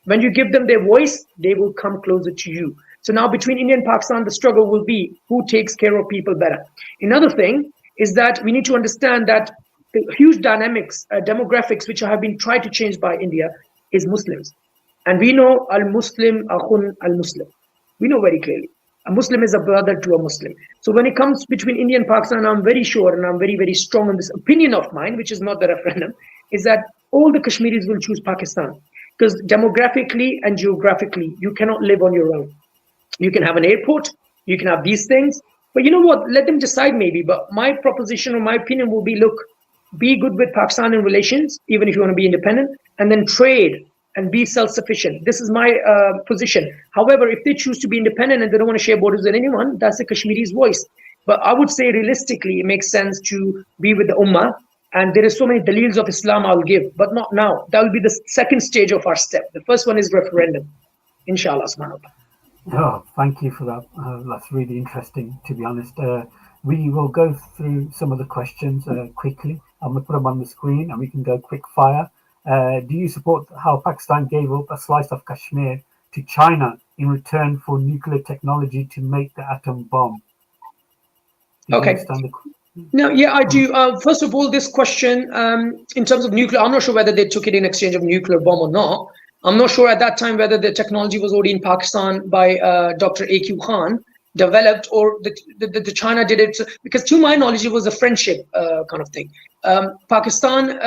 When you give them their voice, they will come closer to you. So now between India and Pakistan, the struggle will be who takes care of people better. Another thing is that we need to understand that the huge dynamics, demographics, which have been tried to change by India, is Muslims. And we know al-Muslim akhun al-Muslim. We know very clearly. A Muslim is a brother to a Muslim. So when it comes between India and Pakistan, I'm very sure, and I'm very, very strong on this opinion of mine, which is not the referendum, is that all the Kashmiris will choose Pakistan. Because demographically and geographically, you cannot live on your own. You can have an airport, you can have these things, but you know what? Let them decide maybe. But my proposition or my opinion will be, look, be good with Pakistan in relations, even if you want to be independent, and then trade and be self-sufficient. This is my position. However, if they choose to be independent and they don't want to share borders with anyone, that's the Kashmiri's voice. But I would say realistically, it makes sense to be with the Ummah. And there is so many dalils of Islam I'll give, but not now. That will be the second stage of our step. The first one is referendum, inshallah. Oh, thank you for that. That's really interesting, to be honest. We will go through some of the questions quickly. I'm going to put them on the screen and we can go quick fire. Do you support how Pakistan gave up a slice of Kashmir to China in return for nuclear technology to make the atom bomb? Okay. No, yeah, I do. First of all, this question, in terms of nuclear, I'm not sure whether they took it in exchange of nuclear bomb or not. I'm not sure at that time whether the technology was already in Pakistan by Dr. A.Q. Khan developed, or the China did it, because to my knowledge, it was a friendship kind of thing. Pakistan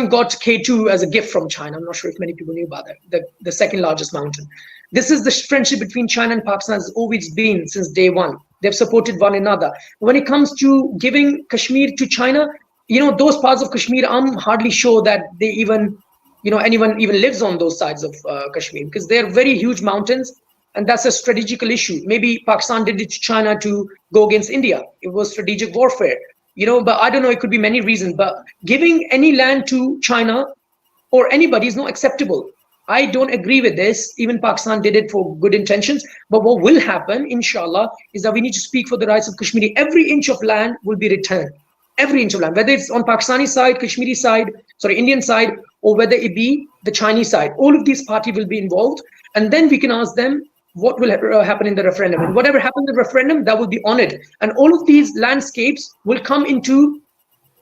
got K2 as a gift from China. I'm not sure if many people knew about that, the second largest mountain. This is the friendship between China and Pakistan has always been since day one. They've supported one another. When it comes to giving Kashmir to China, those parts of Kashmir, I'm hardly sure that they even, anyone even lives on those sides of Kashmir, because they're very huge mountains, and that's a strategical issue. Maybe Pakistan did it to China to go against India. It was strategic warfare, but I don't know, it could be many reasons. But giving any land to China or anybody is not acceptable. I don't agree with this. Even Pakistan did it for good intentions. But what will happen, inshallah, is that we need to speak for the rights of Kashmiri. Every inch of land will be returned. Every inch of land, whether it's on Pakistani side, Kashmiri side, Indian side, or whether it be the Chinese side. All of these parties will be involved. And then we can ask them what will happen in the referendum. And whatever happens in the referendum, that will be honored. And all of these landscapes will come into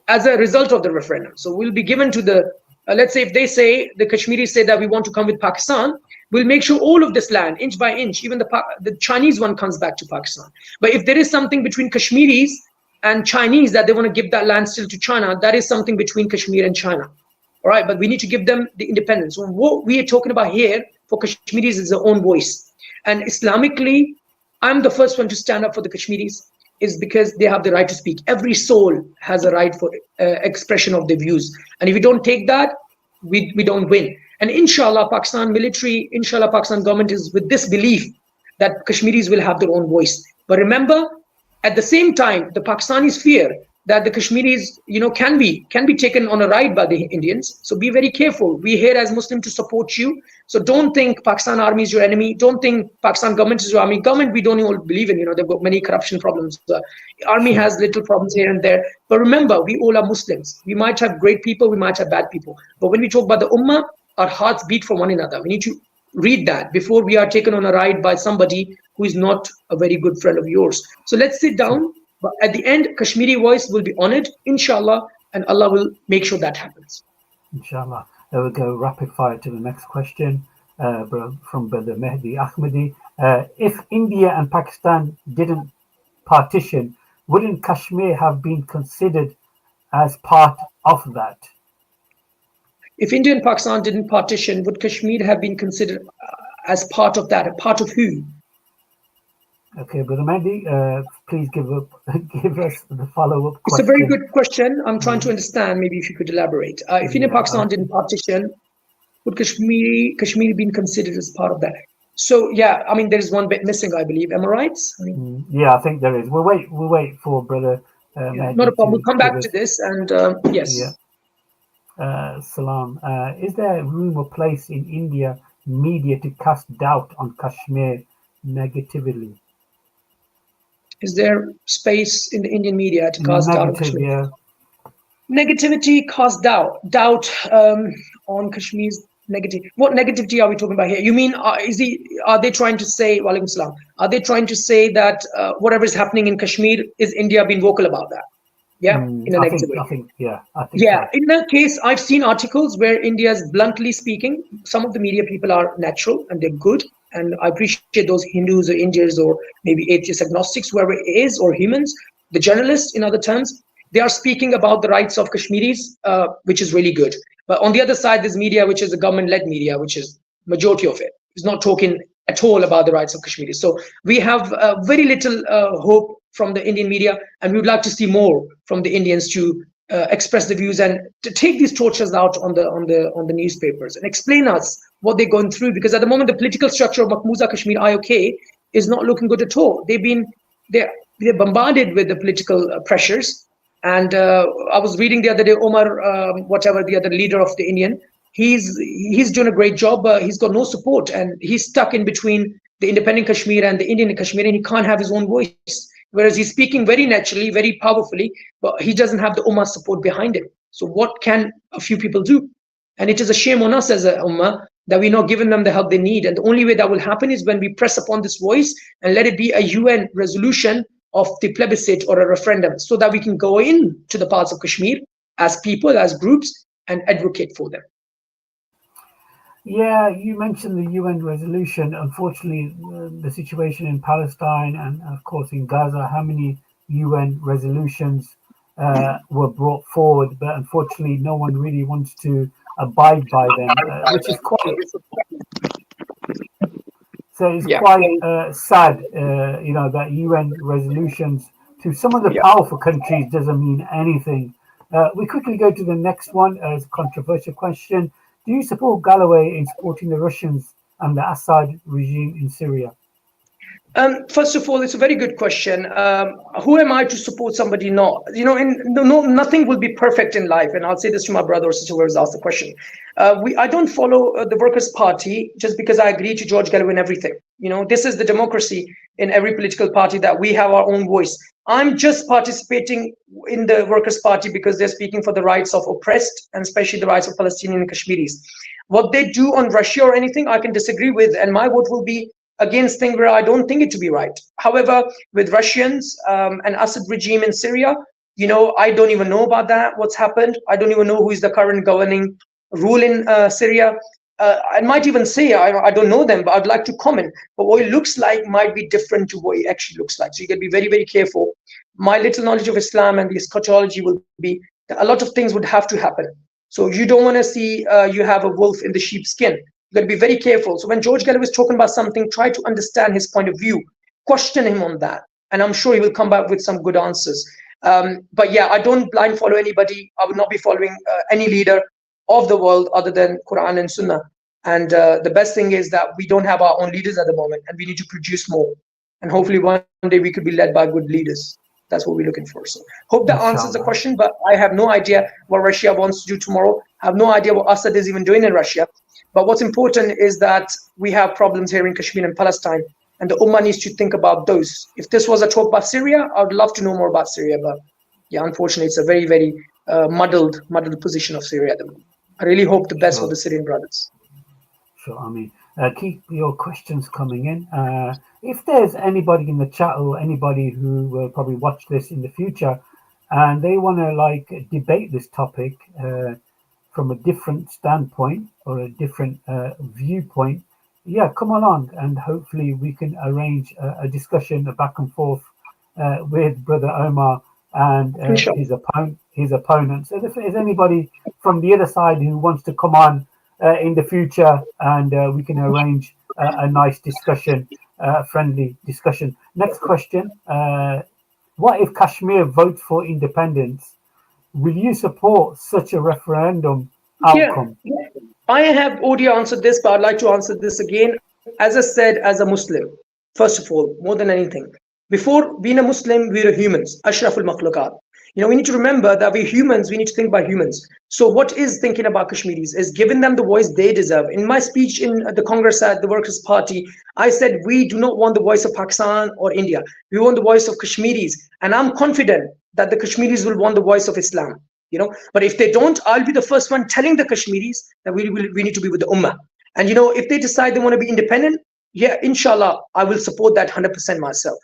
as a result of the referendum. So we'll be given to the let's say if they say, the Kashmiris say that we want to come with Pakistan, we'll make sure all of this land, inch by inch, even the Chinese one comes back to Pakistan. But if there is something between Kashmiris and Chinese that they want to give that land still to China, that is something between Kashmir and China. All right, but we need to give them the independence. So what we are talking about here for Kashmiris is their own voice. And Islamically, I'm the first one to stand up for the Kashmiris, is because they have the right to speak. Every soul has a right for expression of their views. And if you don't take that, we don't win. And inshallah, Pakistan military, inshallah, Pakistan government is with this belief that Kashmiris will have their own voice. But remember, at the same time, the Pakistanis fear that the Kashmiris, can be taken on a ride by the Indians. So be very careful. We're here as Muslim to support you. So don't think Pakistan army is your enemy. Don't think Pakistan government is your army. Government, we don't even believe in. They've got many corruption problems. The army has little problems here and there. But remember, we all are Muslims. We might have great people. We might have bad people. But when we talk about the Ummah, our hearts beat for one another. We need to read that before we are taken on a ride by somebody who is not a very good friend of yours. So let's sit down. But at the end, Kashmiri voice will be honored, inshallah, and Allah will make sure that happens. Inshallah. There we go, rapid fire to the next question from Brother Mehdi Ahmadi. If India and Pakistan didn't partition, wouldn't Kashmir have been considered as part of that? If India and Pakistan didn't partition, would Kashmir have been considered as part of that? A part of who? Okay, Brother Mehdi, please give us the follow-up question. It's a very good question. I'm trying to understand. Maybe if you could elaborate. If India and Pakistan didn't partition, would Kashmir been considered as part of that? So yeah, there is one bit missing, I believe. Am I right? Yeah, I think there is. We'll wait for Brother Mehdi. Not a problem. We'll come back to this. And yes. Yeah. Salam. Is there room or place in India media to cast doubt on Kashmir negatively? Is there space in the Indian media to cast doubt on Kashmir? Yeah. Negativity casts doubt on Kashmir's negative. What negativity are we talking about here? You mean are they trying to say, Walaikum Salam, are they trying to say that whatever is happening in Kashmir is India being vocal about that? Yeah, in a negative way. I think so. In that case, I've seen articles where India is bluntly speaking. Some of the media people are natural and they're good. And I appreciate those Hindus or Indians or maybe atheists, agnostics, whoever it is, or humans, the journalists, in other terms, they are speaking about the rights of Kashmiris, which is really good. But on the other side, there's media, which is the government-led media, which is majority of it, is not talking at all about the rights of Kashmiris. So we have very little hope from the Indian media, and we would like to see more from the Indians to express the views and to take these tortures out on the newspapers and explain us what they're going through. Because at the moment, the political structure of Maqbooza Kashmir IOK is not looking good at all. They're bombarded with the political pressures. And I was reading the other day, Umar, whatever the other leader of the Indian, he's doing a great job. He's got no support, and he's stuck in between the independent Kashmir and the Indian Kashmir, and he can't have his own voice. Whereas he's speaking very naturally, very powerfully, but he doesn't have the Ummah support behind him. So what can a few people do? And it is a shame on us as a Ummah that we're not giving them the help they need. And the only way that will happen is when we press upon this voice and let it be a UN resolution of the plebiscite or a referendum, so that we can go in to the parts of Kashmir as people, as groups, and advocate for them. Yeah, you mentioned the UN resolution. Unfortunately, the situation in Palestine and, of course, in Gaza, how many UN resolutions were brought forward, but unfortunately, no one really wants to abide by them, which is quite. So it's quite sad, that UN resolutions to some of the powerful countries doesn't mean anything. We quickly go to the next one as a controversial question. Do you support Galloway in supporting the Russians and the Assad regime in Syria? First of all, it's a very good question. Who am I to support somebody not? Nothing will be perfect in life. And I'll say this to my brother or sister who has asked the question. I don't follow the Workers' Party just because I agree to George Galloway and everything. This is the democracy in every political party, that we have our own voice. I'm just participating in the Workers' Party because they're speaking for the rights of oppressed, and especially the rights of Palestinian and Kashmiris. What they do on Russia or anything, I can disagree with, and my vote will be against things where I don't think it to be right. However, with Russians and Assad regime in Syria, I don't even know about that, what's happened. I don't even know who is the current governing rule in Syria. I might even say, I don't know them, but I'd like to comment. But what it looks like might be different to what it actually looks like. So you got to be very, very careful. My little knowledge of Islam and the eschatology will be that a lot of things would have to happen. So you don't want to see you have a wolf in the sheep's skin. You got to be very careful. So when George Galloway is talking about something, try to understand his point of view. Question him on that. And I'm sure he will come back with some good answers. But yeah, I don't blind follow anybody. I would not be following any leader of the world other than Quran and Sunnah. And the best thing is that we don't have our own leaders at the moment, and we need to produce more. And hopefully one day we could be led by good leaders. That's what we're looking for. So hope that answers the Inshallah. question, but I have no idea what Russia wants to do tomorrow. I have no idea what Assad is even doing in Russia. But what's important is that we have problems here in Kashmir and Palestine, and the Ummah needs to think about those. If this was a talk about Syria, I would love to know more about Syria, but yeah, unfortunately, it's a very, very muddled position of Syria at the moment. I really hope the best for the Syrian brothers. Sure, I mean, keep your questions coming in. If there's anybody in the chat or anybody who will probably watch this in the future and they want to like debate this topic from a different standpoint or a different viewpoint, yeah, come along and hopefully we can arrange a discussion, a back and forth with Brother Omar and his opponent. So if there's anybody from the other side who wants to come on in the future, and we can arrange a nice discussion, friendly discussion. Next question: what if Kashmir votes for independence? Will you support such a referendum outcome? Yeah. I have already answered this, but I'd like to answer this again. As I said, as a Muslim, first of all, more than anything, before being a Muslim, we're humans, ashraful makhluqat. We need to remember that we're humans, we need to think about humans. So what is thinking about Kashmiris is giving them the voice they deserve. In my speech in the Congress at the Workers' Party, I said we do not want the voice of Pakistan or India. We want the voice of Kashmiris. And I'm confident that the Kashmiris will want the voice of Islam. But if they don't, I'll be the first one telling the Kashmiris that we need to be with the Ummah. And if they decide they want to be independent, yeah, inshallah, I will support that 100% myself.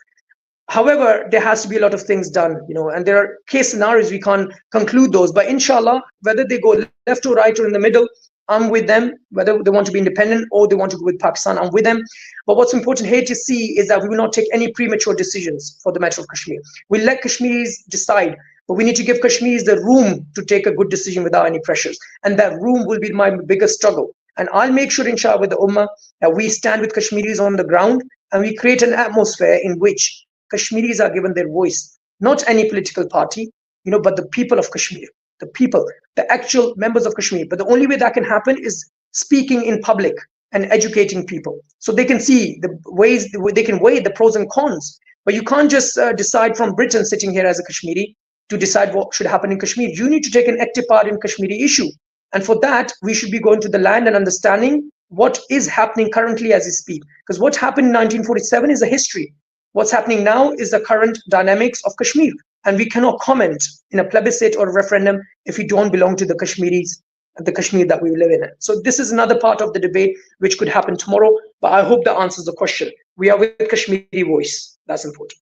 However, there has to be a lot of things done, and there are case scenarios, we can't conclude those. But inshallah, whether they go left or right or in the middle, I'm with them. Whether they want to be independent or they want to go with Pakistan, I'm with them. But what's important here to see is that we will not take any premature decisions for the matter of Kashmir. We'll let Kashmiris decide, but we need to give Kashmiris the room to take a good decision without any pressures. And that room will be my biggest struggle. And I'll make sure, inshallah, with the Ummah, that we stand with Kashmiris on the ground and we create an atmosphere in which Kashmiris are given their voice, not any political party, but the people of Kashmir, the actual members of Kashmir. But the only way that can happen is speaking in public and educating people so they can see the ways, they can weigh the pros and cons. But you can't just decide from Britain sitting here as a Kashmiri to decide what should happen in Kashmir. You need to take an active part in Kashmiri issue. And for that, we should be going to the land and understanding what is happening currently as we speak. Because what happened in 1947 is a history. What's happening now is the current dynamics of Kashmir. And we cannot comment in a plebiscite or a referendum if we don't belong to the Kashmiris, the Kashmir that we live in. So this is another part of the debate which could happen tomorrow. But I hope that answers the question. We are with Kashmiri voice. That's important.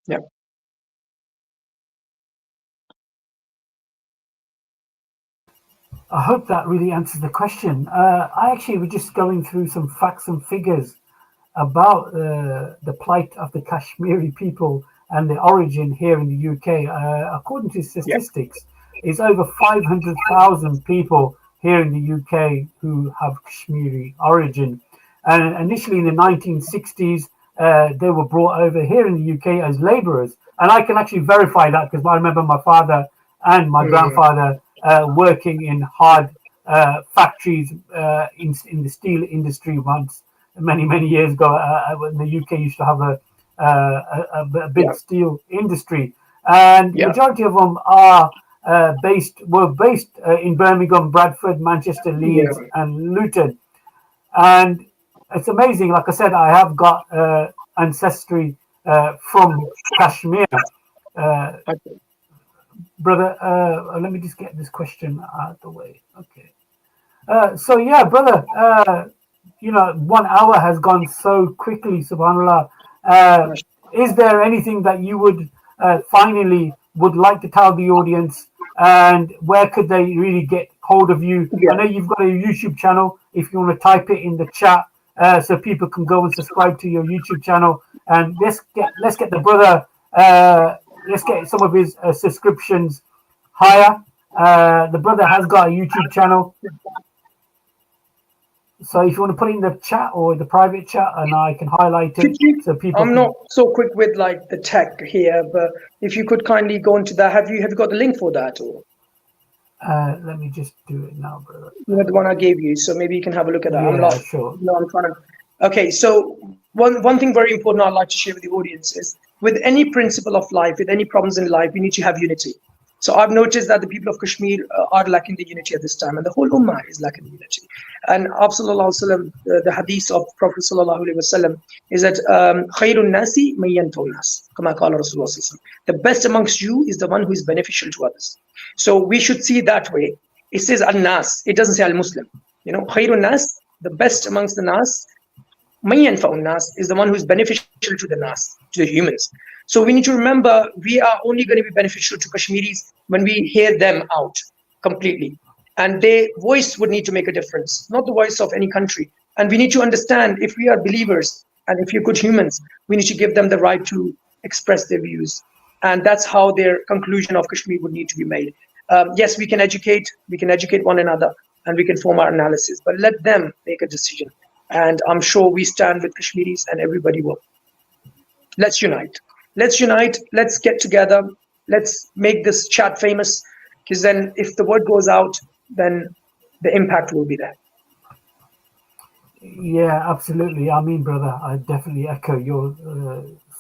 Yeah. I hope that really answers the question. I actually was just going through some facts and figures about the plight of the Kashmiri people and the origin here in the UK. According to statistics, it's over 500,000 people here in the UK who have Kashmiri origin. And initially in the 1960s, they were brought over here in the UK as labourers. And I can actually verify that because I remember my father and my grandfather working in hard factories in the steel industry once, many years ago, when the UK used to have a big steel industry, and the majority of them were based in Birmingham, Bradford, Manchester, Leeds, and Luton. And it's amazing. Like I said, I have got ancestry from Kashmir. Brother, let me just get this question out of the way. Okay. So yeah, brother, 1 hour has gone so quickly, subhanAllah. Is there anything that you would finally would like to tell the audience, and where could they really get hold of you? I know you've got a YouTube channel. If you want to type it in the chat, so people can go and subscribe to your YouTube channel, and let's get the brother. Let's get some of his subscriptions higher. The brother has got a YouTube channel. So if you want to put it in the chat or the private chat, and I can highlight it so people. I'm not so quick with like the tech here, but if you could kindly go into that, have you got the link for that, or Let me just do it now, brother. the one I gave you? So maybe you can have a look at that. I'm Yeah, not. sure. No, I'm trying to. Okay, so one thing very important I'd like to share with the audience is with any principle of life, with any problems in life, we need to have unity. So I've noticed that the people of Kashmir are lacking the unity at this time, and the whole Ummah is lacking the unity. And the hadith of Prophet Sallallahu Alaihi Wasallam is that khairun nasi man yanfa'un nas, kama qala Rasulullah Sallallahu Alaihi Wasallam. The best amongst you is the one who is beneficial to others. So we should see it that way. It says al-nas, it doesn't say al-Muslim. You know, khairun nas, the best amongst the nas, man yanfa'un nas, is the one who is beneficial to the nas, to the humans. So we need to remember we are only going to be beneficial to Kashmiris when we hear them out completely. And their voice would need to make a difference, not the voice of any country. And we need to understand if we are believers and if you're good humans, we need to give them the right to express their views. And that's how their conclusion of Kashmir would need to be made. Yes, we can educate one another, and we can form our analysis, but let them make a decision. And I'm sure we stand with Kashmiris and everybody will. Let's unite. Let's get together. Let's make this chat famous, because then if the word goes out, then the impact will be there. Yeah, absolutely. I mean, brother, I definitely echo your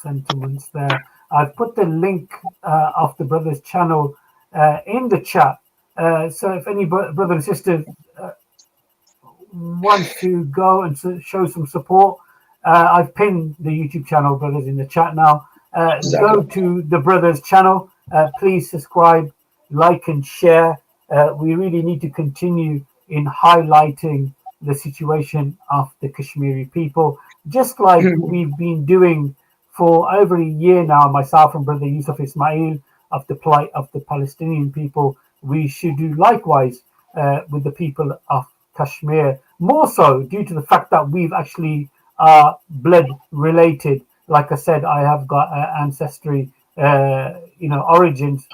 sentiments there. I've put the link of the brother's channel in the chat. So if any brother and sister wants to go and show some support, I've pinned the YouTube channel, brothers, in the chat now. Go to the brother's channel. Please subscribe, like, and share. We really need to continue in highlighting the situation of the Kashmiri people, just like we've been doing for over a year now, myself and brother Yusuf Ismail, of the plight of the Palestinian people. We should do likewise with the people of Kashmir, more so due to the fact that we've actually blood related. Like I said, I have got ancestry, origins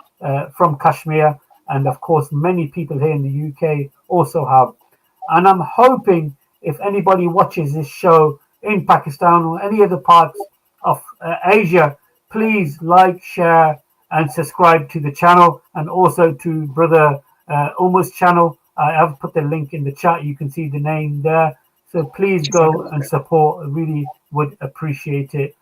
from Kashmir, and of course many people here in the UK also have. And I'm hoping if anybody watches this show in Pakistan or any other parts of Asia, please like, share, and subscribe to the channel, and also to brother Umar's channel. I have put the link in the chat. You can see the name there. So please go and support. I really would appreciate it.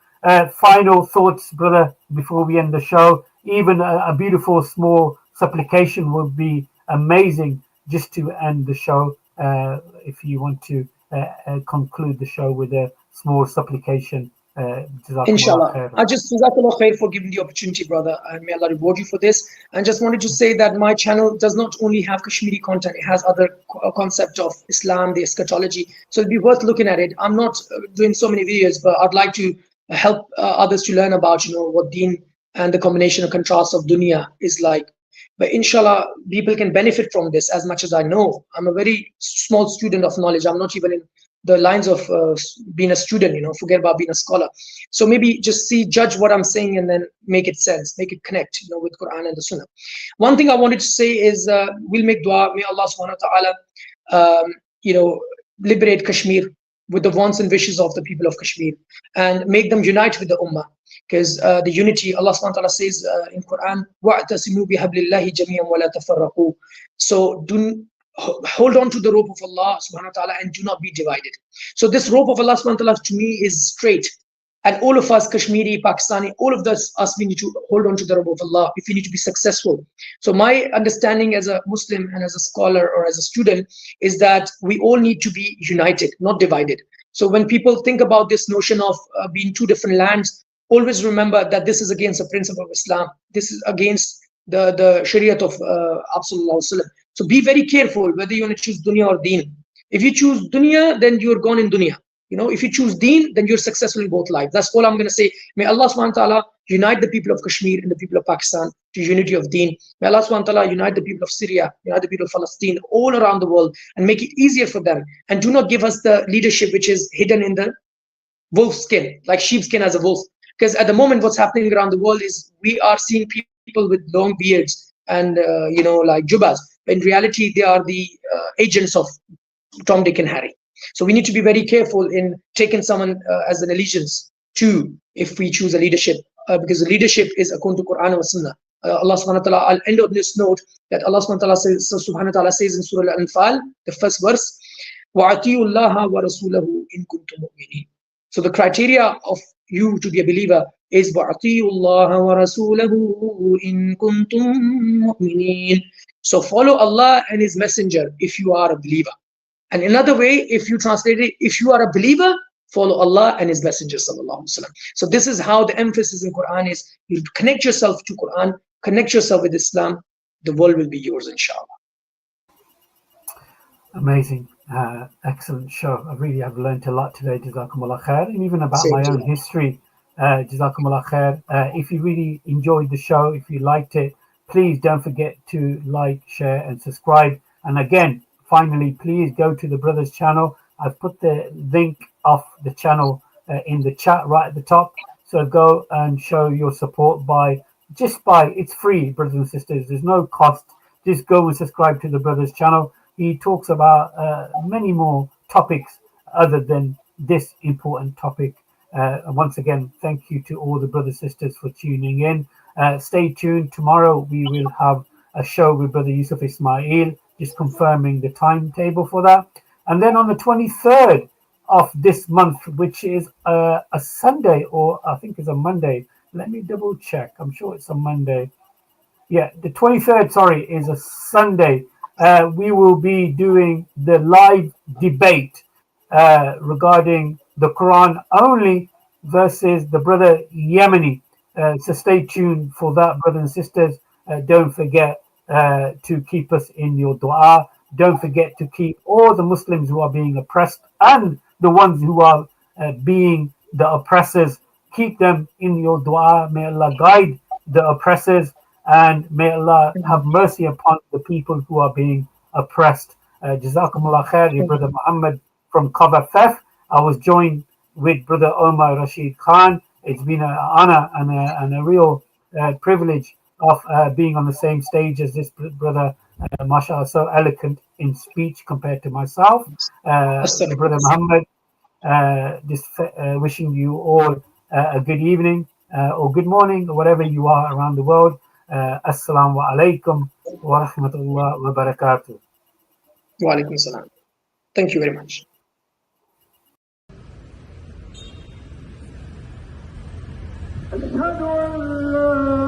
Final thoughts, brother, before we end the show. Even a beautiful small supplication would be amazing just to end the show. If you want to conclude the show with a small supplication. Inshallah. I just Jazakallah khair for giving the opportunity, brother, and may Allah reward you for this. And just wanted to say that my channel does not only have Kashmiri content, it has other concept of Islam, the eschatology. So it'd be worth looking at it. I'm not doing so many videos, but I'd like to help others to learn about, what deen and the combination and contrast of dunya is like. But inshallah, people can benefit from this as much as I know. I'm a very small student of knowledge. I'm not even in the lines of being a student, forget about being a scholar. So maybe just judge what I'm saying and then make it sense, make it connect, with Quran and the Sunnah. One thing I wanted to say is we'll make dua. May Allah subhanahu wa ta'ala, liberate Kashmir with the wants and wishes of the people of Kashmir and make them unite with the Ummah. Because the unity, Allah subhanahu wa ta'ala says in Quran, وَاعْتَصِمُوا بِحَبْلِ اللَّهِ جَمِيعًا وَلَا تَفَرَّقُوا. So hold on to the rope of Allah subhanahu wa ta'ala and do not be divided. So this rope of Allah subhanahu wa ta'ala to me is straight. And all of us, Kashmiri, Pakistani, all of us, we need to hold on to the rope of Allah if we need to be successful. So my understanding as a Muslim and as a scholar or as a student is that we all need to be united, not divided. So when people think about this notion of being two different lands, always remember that this is against the principle of Islam. This is against the Shariat of Sallallahu Alaihi Wasallam. So be very careful whether you want to choose dunya or deen. If you choose dunya, then you're gone in dunya. If you choose deen, then you're successful in both lives. That's all I'm going to say. May Allah subhanahu wa ta'ala unite the people of Kashmir and the people of Pakistan to unity of deen. May Allah subhanahu wa ta'ala unite the people of Syria, unite the people of Palestine, all around the world, and make it easier for them. And do not give us the leadership which is hidden in the wolf skin, like sheepskin as a wolf. Because at the moment, what's happening around the world is we are seeing people with long beards and, like jubbas. But in reality, they are the agents of Tom, Dick, and Harry. So we need to be very careful in taking someone as an allegiance to, if we choose a leadership, because the leadership is according to Quran and Sunnah. Allah subhanahu wa ta'ala, I'll end on this note that Allah subhanahu wa ta'ala says in Surah Al-Anfal, the first verse, وَأَطِيعُوا اللَّهَ وَرَسُولَهُ إِن كُنتُم مُؤْمِنِينَ. So the criteria of you to be a believer is وَأَطِيعُوا اللَّهَ وَرَسُولَهُ إِن كُنتُم مُؤْمِنِينَ. So follow Allah and His Messenger if you are a believer. And another way, if you translate it, if you are a believer, follow Allah and His Messenger sallallahu alaihi wasallam. So this is how the emphasis in Quran is. You connect yourself to Quran, connect yourself with Islam, the world will be yours, inshallah. Amazing. Excellent show. I really have learned a lot today, Jazakumullah khair, and even about Same my to own you. history. Jazakumullah khair. If you really enjoyed the show, if you liked it, please don't forget to like, share, and subscribe. And again, finally, please go to the brother's channel. I've put the link of the channel in the chat right at the top. So go and show your support by it's free, brothers and sisters. There's no cost. Just go and subscribe to the brother's channel. He talks about many more topics other than this important topic. And once again, thank you to all the brothers and sisters for tuning in. Stay tuned. Tomorrow we will have a show with Brother Yusuf Ismail, just confirming the timetable for that. And then on the 23rd of this month, which is a Sunday, or I think it's a Monday. Let me double check. I'm sure it's a Monday. Yeah, the 23rd, sorry, is a Sunday. We will be doing the live debate regarding the Quran only versus the brother Yemeni. So stay tuned for that, brothers and sisters. Don't forget to keep us in your dua. Don't forget to keep all the Muslims who are being oppressed and the ones who are being the oppressors. Keep them in your dua. May Allah guide the oppressors, and may Allah have mercy upon the people who are being oppressed. Jazakumullah khair, your brother Muhammad from Kaaba Fef. I was joined with brother Omar Rashid Khan. It's been an honor and a real privilege of being on the same stage as this brother, mashallah, so eloquent in speech compared to myself. Brother Muhammad, just wishing you all a good evening or good morning or whatever you are around the world. Assalamu alaikum wa rahmatullah wa barakatuh. Wa alaikum salam. Thank you very much. أشهد أن لا